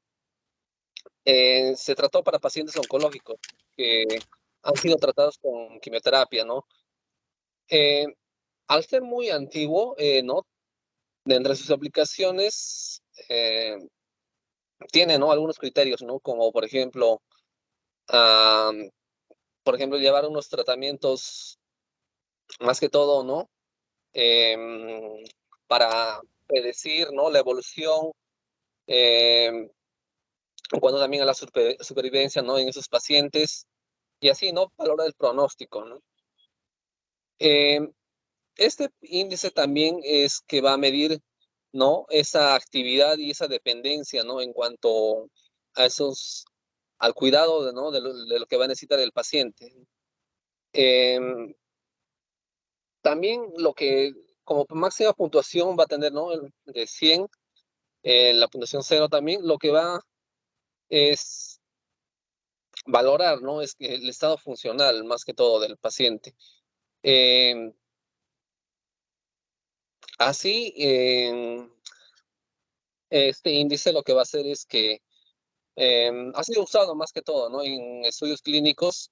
se trató para pacientes oncológicos que han sido tratados con quimioterapia, ¿no? Eh, Al ser muy antiguo, ¿no? De entre sus aplicaciones tiene, ¿no? Algunos criterios, ¿no? Como ah, por ejemplo, llevar unos tratamientos más que todo, ¿no? Para predecir, ¿no? La evolución, em, en cuanto también a la supervivencia, ¿no? En esos pacientes, y así, ¿no? A la hora del pronóstico, ¿no? Em, este índice también es que va a medir, ¿no? Esa actividad y esa dependencia, ¿no? En cuanto a al cuidado, ¿no? De lo que va a necesitar el paciente. Em, También como máxima puntuación va a tener, ¿no? De 100, la puntuación 0 también, lo que va es valorar, ¿no? Es que el estado funcional, más que todo, del paciente. Em, Así, este índice lo que va a hacer es que ha sido usado más que todo, ¿no? En estudios clínicos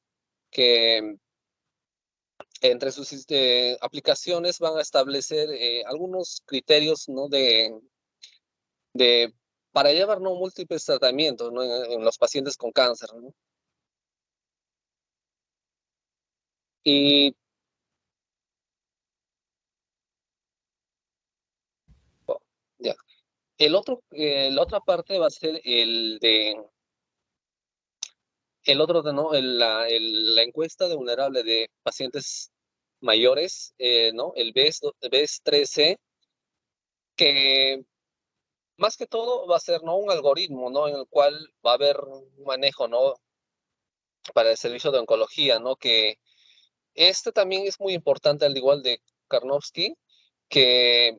que entre sus aplicaciones van a establecer algunos criterios, ¿no? de para llevar, ¿no? múltiples tratamientos, ¿no? en los pacientes con cáncer, ¿no? Y ya. La otra parte va a ser ¿no? La encuesta de vulnerable de pacientes mayores, ¿no? El BES-13, que más que todo va a ser, ¿no? un algoritmo, ¿no? En el cual va a haber un manejo, ¿no? para el servicio de oncología, ¿no? Que este también es muy importante, al igual de Karnofsky, que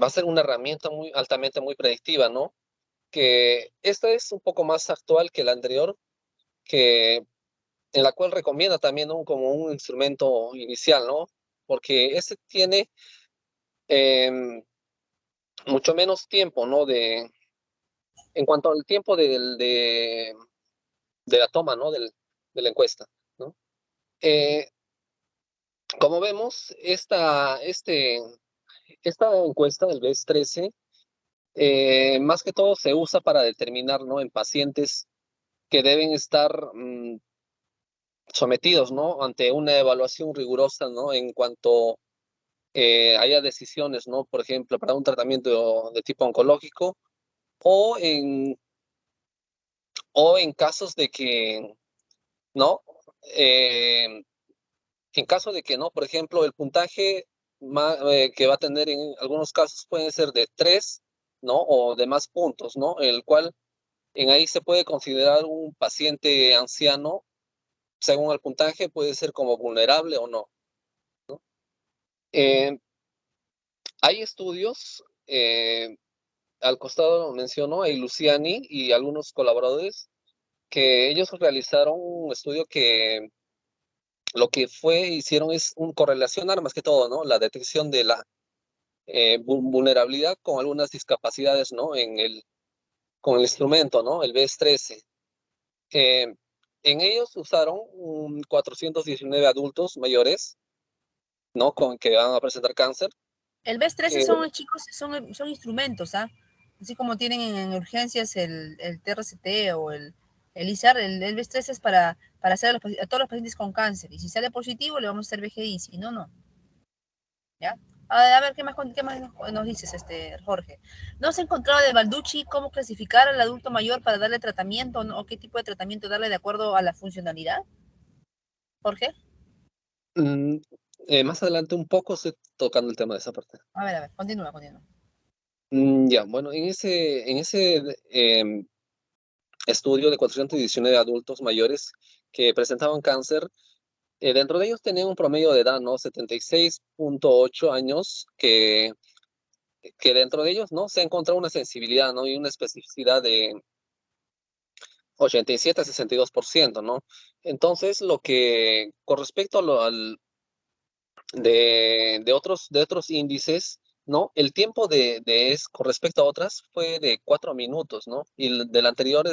va a ser una herramienta muy altamente muy predictiva, ¿no? Que esta es un poco más actual que la anterior, que en la cual recomienda también, ¿no? como un instrumento inicial, ¿no? Porque este tiene em, mucho menos tiempo, ¿no? En cuanto al tiempo de la toma, ¿no? De la encuesta, ¿no? Eh, Como vemos, esta encuesta del BES-13, más que todo se usa para determinar, ¿no? en pacientes que deben estar sometidos, ¿no? ante una evaluación rigurosa, ¿no? en cuanto haya decisiones, ¿no? Por ejemplo, para un tratamiento de tipo oncológico o en casos de que, ¿no? Eh, en caso de que no, por ejemplo, el puntaje que va a tener en algunos casos puede ser de 3, ¿no? O de más puntos, ¿no? El cual en ahí se puede considerar un paciente anciano, según el puntaje, puede ser como vulnerable o no. Eh, Hay estudios, al costado menciono a Luciani y algunos colaboradores, que ellos realizaron un estudio que lo que hicieron es un correlacionar más que todo, ¿no? La detección de la vulnerabilidad con algunas discapacidades, ¿no? Con el instrumento, ¿no? El BES-13. Eh, en ellos usaron 419 adultos mayores, ¿no? Con que van a presentar cáncer. El BES-13 Eh, son, chicos, son instrumentos, ¿ah? Así como tienen en urgencias el TRCT o el ISAR, el BES-13 es para hacer a todos los pacientes con cáncer. Y si sale positivo, le vamos a hacer VGI, si no, no. ¿Ya? A ver, qué más nos dices, Jorge? ¿No has encontrado de Balducci cómo clasificar al adulto mayor para darle tratamiento o qué tipo de tratamiento darle de acuerdo a la funcionalidad? Jorge, mm, Más adelante un poco estoy tocando el tema de esa parte. a ver, continúa. Ya, bueno, en ese estudio de 419 adultos mayores que presentaban cáncer, dentro de ellos tenían un promedio de edad, ¿no? 76.8 años, que dentro de ellos, ¿no? Se ha encontrado una sensibilidad, ¿no? Y una especificidad de 87 a 62%, ¿no? Entonces, lo que, con respecto de otros índices, ¿no? El tiempo con respecto a otras fue de 4 minutos, ¿no? Y del anterior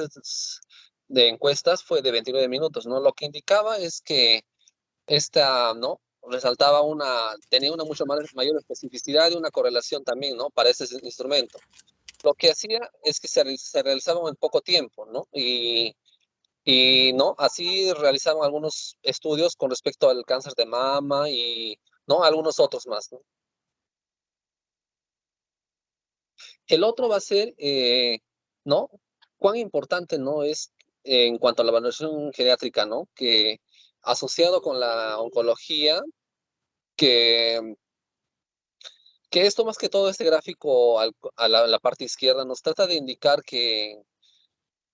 de encuestas fue de 29 minutos, ¿no? Lo que indicaba es que esta, ¿no? Tenía una mucho mayor especificidad y una correlación también, ¿no? Para ese instrumento. Lo que hacía es que se realizaban en poco tiempo, ¿no? ¿no? Así realizaron algunos estudios con respecto al cáncer de mama y, ¿no? Algunos otros más, ¿no? El otro va a ser, ¿no? Cuán importante, ¿no? Es en cuanto a la evaluación geriátrica, ¿no? Que asociado con la oncología, que, que esto más que todo, este gráfico a la parte izquierda nos trata de indicar que,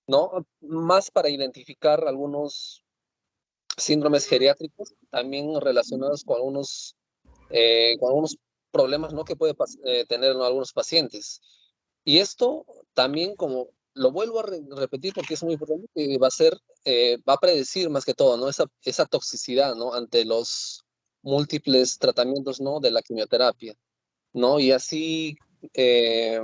¿no? Más para identificar algunos síndromes geriátricos, también relacionados con algunos problemas, ¿no? que puede tener, ¿no? algunos pacientes. Y esto también, como lo vuelvo a repetir porque es muy importante, que va a predecir más que todo, ¿no? Esa toxicidad, ¿no? ante los múltiples tratamientos, ¿no? de la quimioterapia, ¿no? Y así eh,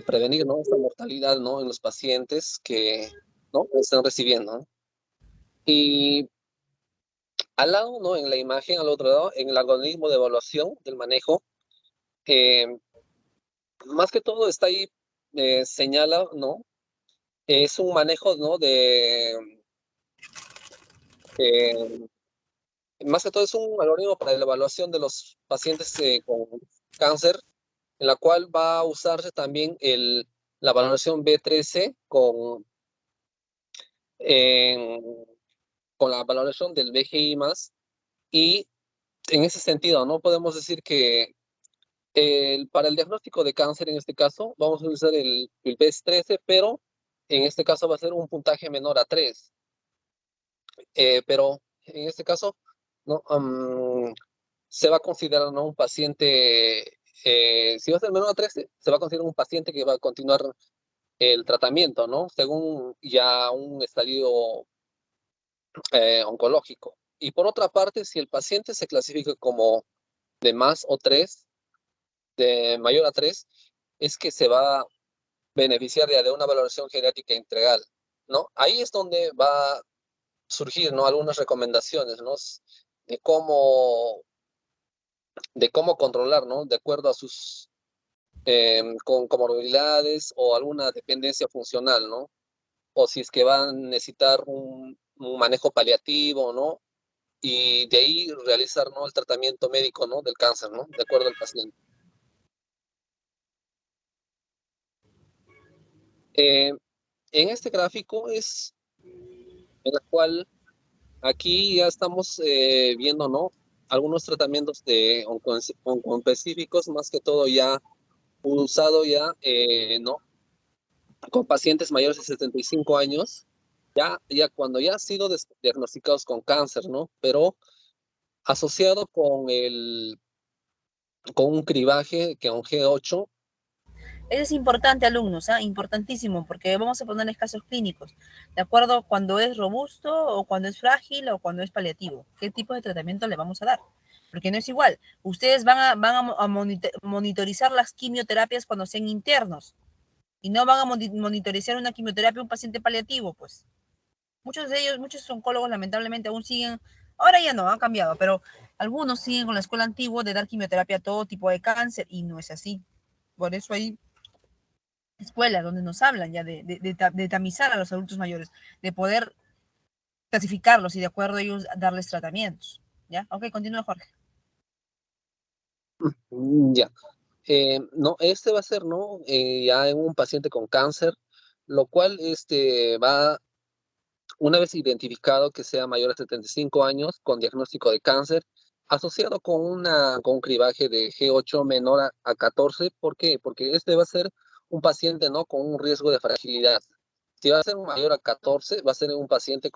prevenir, ¿no? esta mortalidad, ¿no? en los pacientes que, ¿no? están recibiendo, ¿no? Y Al lado, ¿no? En la imagen, al otro lado, en el algoritmo de evaluación del manejo, eh, más que todo está ahí, señala, ¿no? Es un manejo, ¿no? Eh, Más que todo es un algoritmo para la evaluación de los pacientes con cáncer, en la cual va a usarse también la valoración B13 en- con la valoración del BGI más. Y en ese sentido, no podemos decir que para el diagnóstico de cáncer, en este caso, vamos a usar el BES13, pero en este caso va a ser un puntaje menor a 3. Pero en este caso, ¿no? Se va a considerar, ¿no? Un paciente, si va a ser menor a 13, se va a considerar un paciente que va a continuar el tratamiento, ¿no? Según ya un estadio oncológico. Y por otra parte, si el paciente se clasifica como de más o 3, de mayor a 3, es que se va a beneficiar ya de una valoración geriátrica integral, ¿no? Ahí es donde va a surgir, ¿no? Algunas recomendaciones, ¿no? De cómo, de cómo controlar, ¿no? De acuerdo a sus con comorbilidades o alguna dependencia funcional, ¿no? O si es que van a necesitar un manejo paliativo, ¿no? Y de ahí realizar, ¿no? El tratamiento médico, ¿no? Del cáncer, ¿no? De acuerdo al paciente. Eh, en este gráfico es en el cual aquí ya estamos viendo, ¿no? Algunos tratamientos de oncoespecíficos, más que todo ya usado ya, ¿no? Con pacientes mayores de 75 años, ya cuando ya han sido diagnosticados con cáncer, ¿no? Pero asociado con un cribaje que un G8. Eso es importante, alumnos, ¿ah? Importantísimo, porque vamos a ponerles casos clínicos, de acuerdo cuando es robusto o cuando es frágil o cuando es paliativo. ¿Qué tipo de tratamiento le vamos a dar? Porque no es igual. Ustedes van a monitorizar las quimioterapias cuando sean internos y no van a monitorizar una quimioterapia a un paciente paliativo, pues. Muchos de ellos, muchos oncólogos lamentablemente aún siguen, ahora ya no, han cambiado, pero algunos siguen con la escuela antigua de dar quimioterapia a todo tipo de cáncer y no es así. Por eso hay escuelas donde nos hablan ya de tamizar a los adultos mayores, de poder clasificarlos y de acuerdo a ellos darles tratamientos. ¿Ya? Ok, continúa Jorge. Ya. No, este va a ser, ¿no? Ya en un paciente con cáncer, lo cual va, una vez identificado que sea mayor a 75 años con diagnóstico de cáncer, asociado con un cribaje de G8 menor a 14. ¿Por qué? Porque este va a ser un paciente, ¿no? Con un riesgo de fragilidad. Si va a ser mayor a 14, va a ser un paciente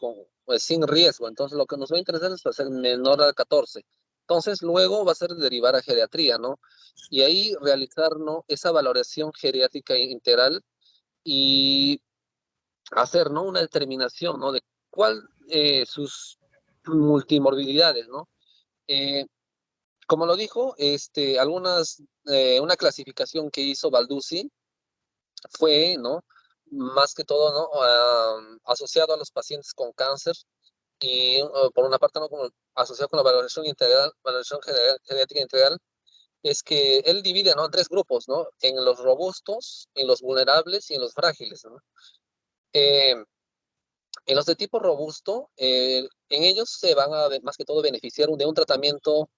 pues, sin riesgo. Entonces, lo que nos va a interesar es va a ser menor a 14. Entonces, luego va a ser derivar a geriatría, ¿no? Y ahí realizar, ¿no? Esa valoración geriátrica integral y hacer, ¿no? Una determinación, ¿no? De cuál sus multimorbilidades, ¿no? Eh, Como lo dijo, una clasificación que hizo Balduzzi fue, ¿no? Más que todo, ¿no? Asociado a los pacientes con cáncer y por una parte, ¿no? Como asociado con la valoración integral, genética integral, es que él divide, ¿no? En tres grupos, ¿no? En los robustos, en los vulnerables y en los frágiles, ¿no? Eh, En los de tipo robusto, en ellos se van a, más que todo, beneficiar de un tratamiento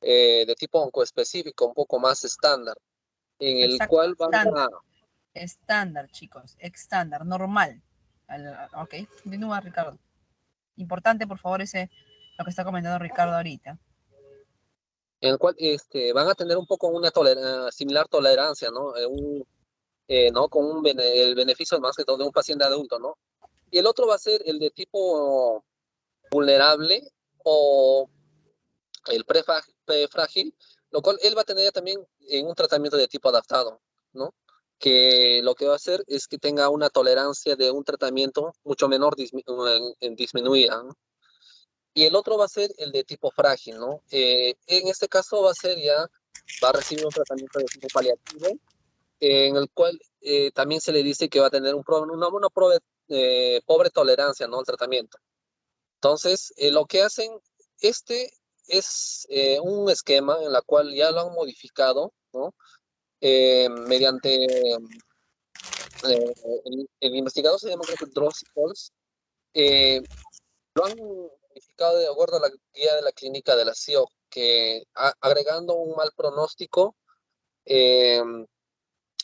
de tipo oncoespecífico, un poco más estándar, en el Exacto, cual van estándar, a... estándar, chicos, estándar, normal. Ok, continúa Ricardo. Importante, por favor, lo que está comentando Ricardo ahorita. En el cual van a tener un poco una similar tolerancia, ¿no? ¿No? Con el beneficio más que todo de un paciente adulto, ¿no? Y el otro va a ser el de tipo vulnerable o el prefrágil, lo cual él va a tener también en un tratamiento de tipo adaptado, ¿no? Que lo que va a hacer es que tenga una tolerancia de un tratamiento mucho menor disminuida, ¿no? Y el otro va a ser el de tipo frágil, ¿no? En este caso va a recibir un tratamiento de tipo paliativo, en el cual también se le dice que va a tener una pobre tolerancia, ¿no? Al tratamiento. Entonces, lo que hacen este es un esquema en la cual ya lo han modificado, ¿no? Mediante el investigador se llama creo que Drossy, lo han modificado de acuerdo a la guía de la clínica de la CIO, que agregando un mal pronóstico, eh,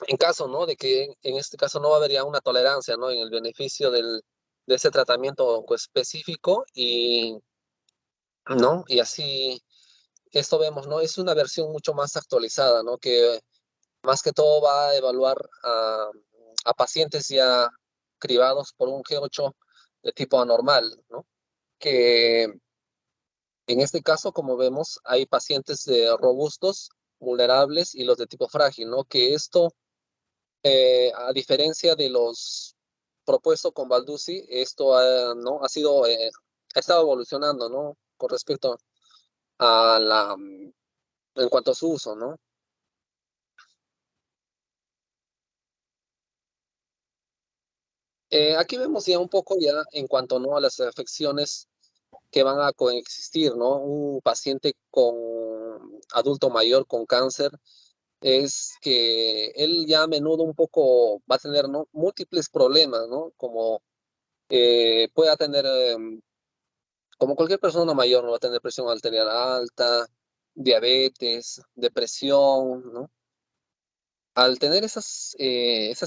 en caso, ¿no? De que en este caso no habría una tolerancia, ¿no? En el beneficio de ese tratamiento específico ¿no? Y así, esto vemos, ¿no? Es una versión mucho más actualizada, ¿no? Que más que todo va a evaluar a pacientes ya cribados por un G8 de tipo anormal, ¿no? Que en este caso, como vemos, hay pacientes robustos, vulnerables y los de tipo frágil, ¿no? Que esto, a diferencia de los propuestos con Balducci, esto ¿no? Ha estado evolucionando, ¿no? Con respecto a en cuanto a su uso, ¿no? Aquí vemos ya un poco ya en cuanto, ¿no? A las afecciones que van a coexistir, ¿no? Un paciente con adulto mayor con cáncer es que él ya a menudo un poco va a tener, ¿no? Múltiples problemas, ¿no? Como pueda tener, como cualquier persona mayor, ¿no? Va a tener presión arterial alta, diabetes, depresión, ¿no? Al tener esas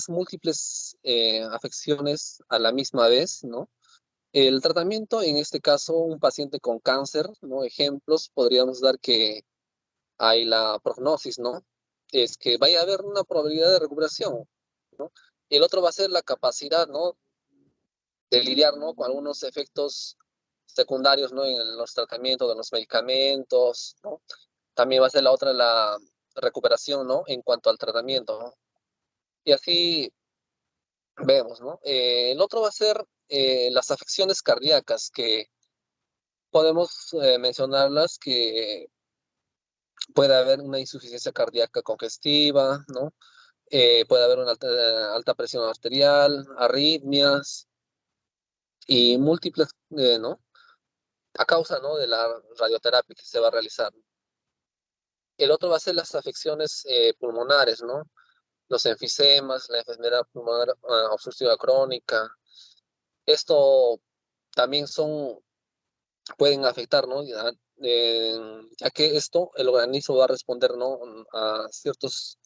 múltiples afecciones a la misma vez, ¿no? El tratamiento, en este caso, un paciente con cáncer, ¿no? Ejemplos, podríamos dar que hay la prognosis, ¿no? Es que vaya a haber una probabilidad de recuperación, ¿no? El otro va a ser la capacidad, ¿no? De lidiar, ¿no? Con algunos efectos secundarios, ¿no? En los tratamientos de los medicamentos, ¿no? También va a ser la otra, la recuperación, ¿no? En cuanto al tratamiento, ¿no? Y así vemos, ¿no? El otro va a ser las afecciones cardíacas, que podemos mencionarlas, que puede haber una insuficiencia cardíaca congestiva, ¿no? Puede haber una alta presión arterial, arritmias y múltiples, ¿no? A causa, ¿no? De la radioterapia que se va a realizar. El otro va a ser las afecciones pulmonares, ¿no? Los enfisemas, la enfermedad pulmonar obstructiva crónica. Esto también pueden afectar, ¿no? Ya que esto, el organismo va a responder, ¿no? A ciertos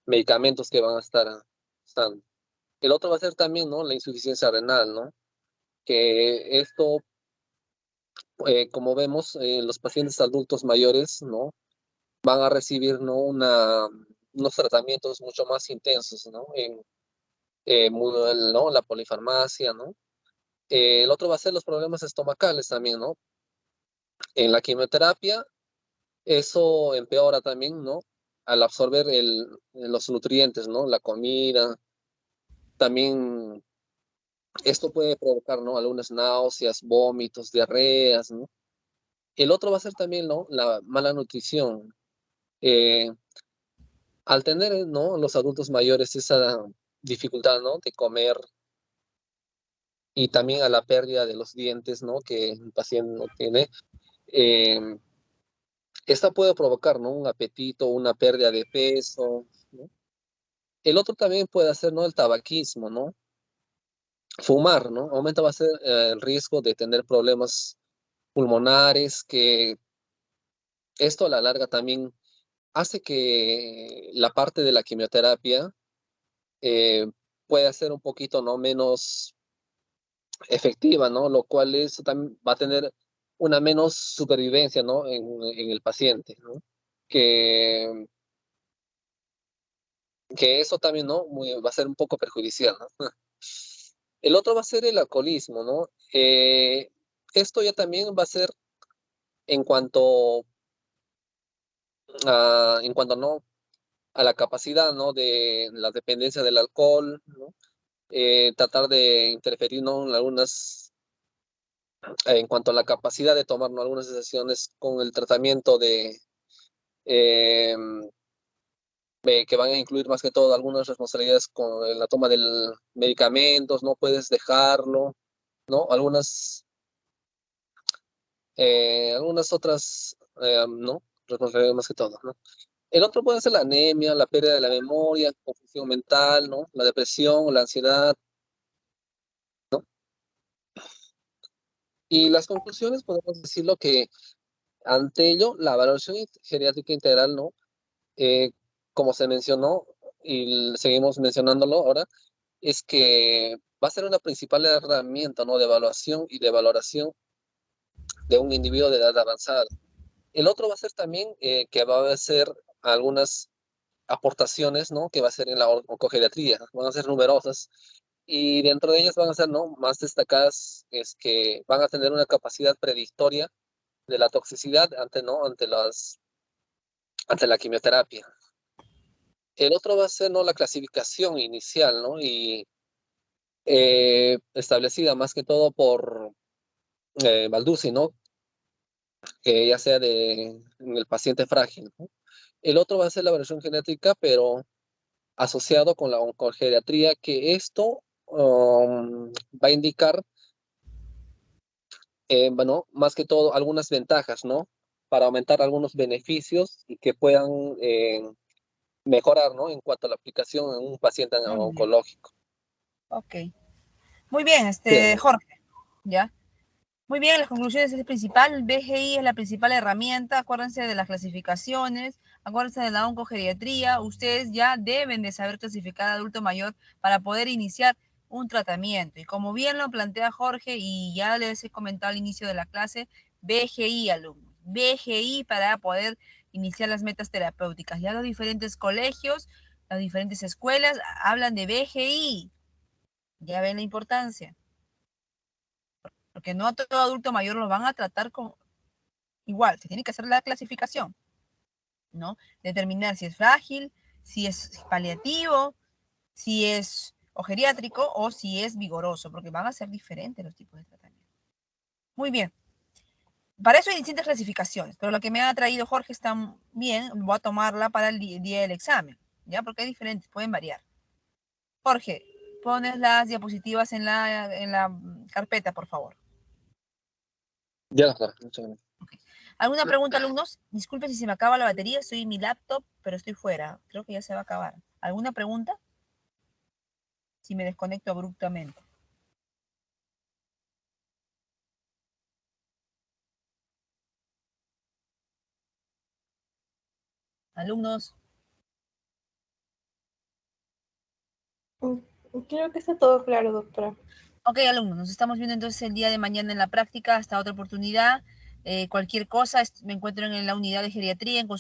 medicamentos que van a estando. El otro va a ser también, ¿no? La insuficiencia renal, ¿no? Que esto, como vemos, los pacientes adultos mayores, ¿no? Van a recibir, ¿no? Unos tratamientos mucho más intensos, ¿no? ¿no? La polifarmacia, ¿no? El otro va a ser los problemas estomacales también, ¿no? En la quimioterapia, eso empeora también, ¿no? Al absorber los nutrientes, ¿no? La comida. También esto puede provocar, ¿no? Algunas náuseas, vómitos, diarreas, ¿no? El otro va a ser también, ¿no? La mala nutrición. Eh, Al tener, ¿no? Los adultos mayores esa dificultad, ¿no? De comer y también a la pérdida de los dientes, ¿no? Que el paciente no tiene. eh, Esta puede provocar, ¿no? Un apetito, una pérdida de peso, ¿no? El otro también puede ser, ¿no? El tabaquismo, ¿no? Fumar, ¿no? Aumenta va a ser el riesgo de tener problemas pulmonares, que esto a la larga también hace que la parte de la quimioterapia eh, pueda ser un poquito, ¿no? Menos efectiva, ¿no? Lo cual también va a tener una menos supervivencia, ¿no? En el paciente, ¿no? Que, que eso también, ¿no? Va a ser un poco perjudicial, ¿no? El otro va a ser el alcoholismo, ¿no? Esto ya también va a ser en cuanto ¿no? A la capacidad, ¿no? De la dependencia del alcohol, ¿no? Tratar de interferir, ¿no? En cuanto a la capacidad de tomar, ¿no? Algunas decisiones con el tratamiento eh, que van a incluir más que todo algunas responsabilidades con la toma de medicamentos, no puedes dejarlo, ¿no? Algunas Algunas otras, no, responsabilidad más que todo, ¿no? El otro puede ser la anemia, la pérdida de la memoria, confusión mental, ¿no? La depresión, la ansiedad. Y las conclusiones, podemos decirlo que ante ello, la valoración geriátrica integral, ¿no? Como se mencionó, y seguimos mencionándolo ahora, es que va a ser una principal herramienta, ¿no? De evaluación y de valoración de un individuo de edad avanzada. El otro va a ser también que va a ser algunas aportaciones, ¿no? Que va a ser en la oncogeriatría, van a ser numerosas, y dentro de ellas van a ser, ¿no? Más destacadas, es que van a tener una capacidad predictoria de la toxicidad ante, ¿no? Ante la quimioterapia. El otro va a ser, ¿no? La clasificación inicial, ¿no? Y establecida más que todo por Balduzzi, ¿no? Que ya sea en el paciente frágil, ¿no? El otro va a ser la variación genética, pero asociado con la oncogeriatría, que esto va a indicar, bueno, más que todo algunas ventajas, ¿no? Para aumentar algunos beneficios y que puedan mejorar, ¿no? En cuanto a la aplicación en un paciente Muy bien. oncológico. Ok. Muy bien, Bien. Jorge, ¿ya? Muy bien, las conclusiones es el principal, el BGI es la principal herramienta, acuérdense de las clasificaciones, acuérdense de la oncogeriatría, ustedes ya deben de saber clasificar adulto mayor para poder iniciar un tratamiento. Y como bien lo plantea Jorge, y ya les he comentado al inicio de la clase, BGI, alumnos, BGI para poder iniciar las metas terapéuticas. Ya los diferentes colegios, las diferentes escuelas hablan de BGI, ya ven la importancia. Porque no a todo adulto mayor lo van a tratar con igual, se tiene que hacer la clasificación, ¿no? Determinar si es frágil, si es paliativo, si es o geriátrico o si es vigoroso, porque van a ser diferentes los tipos de tratamiento. Muy bien. Para eso hay distintas clasificaciones, pero lo que me ha traído Jorge está bien, voy a tomarla para el día del examen, ¿ya? Porque hay diferentes, pueden variar. Jorge, pones las diapositivas en la carpeta, por favor. Ya, doctor, muchas gracias. ¿Alguna pregunta, alumnos? Disculpen si se me acaba la batería, estoy en mi laptop, pero estoy fuera. Creo que ya se va a acabar. ¿Alguna pregunta? Si me desconecto abruptamente. Alumnos. Creo que está todo claro, doctora. Ok, alumnos, nos estamos viendo entonces el día de mañana en la práctica. Hasta otra oportunidad. Cualquier cosa, me encuentro en la unidad de geriatría en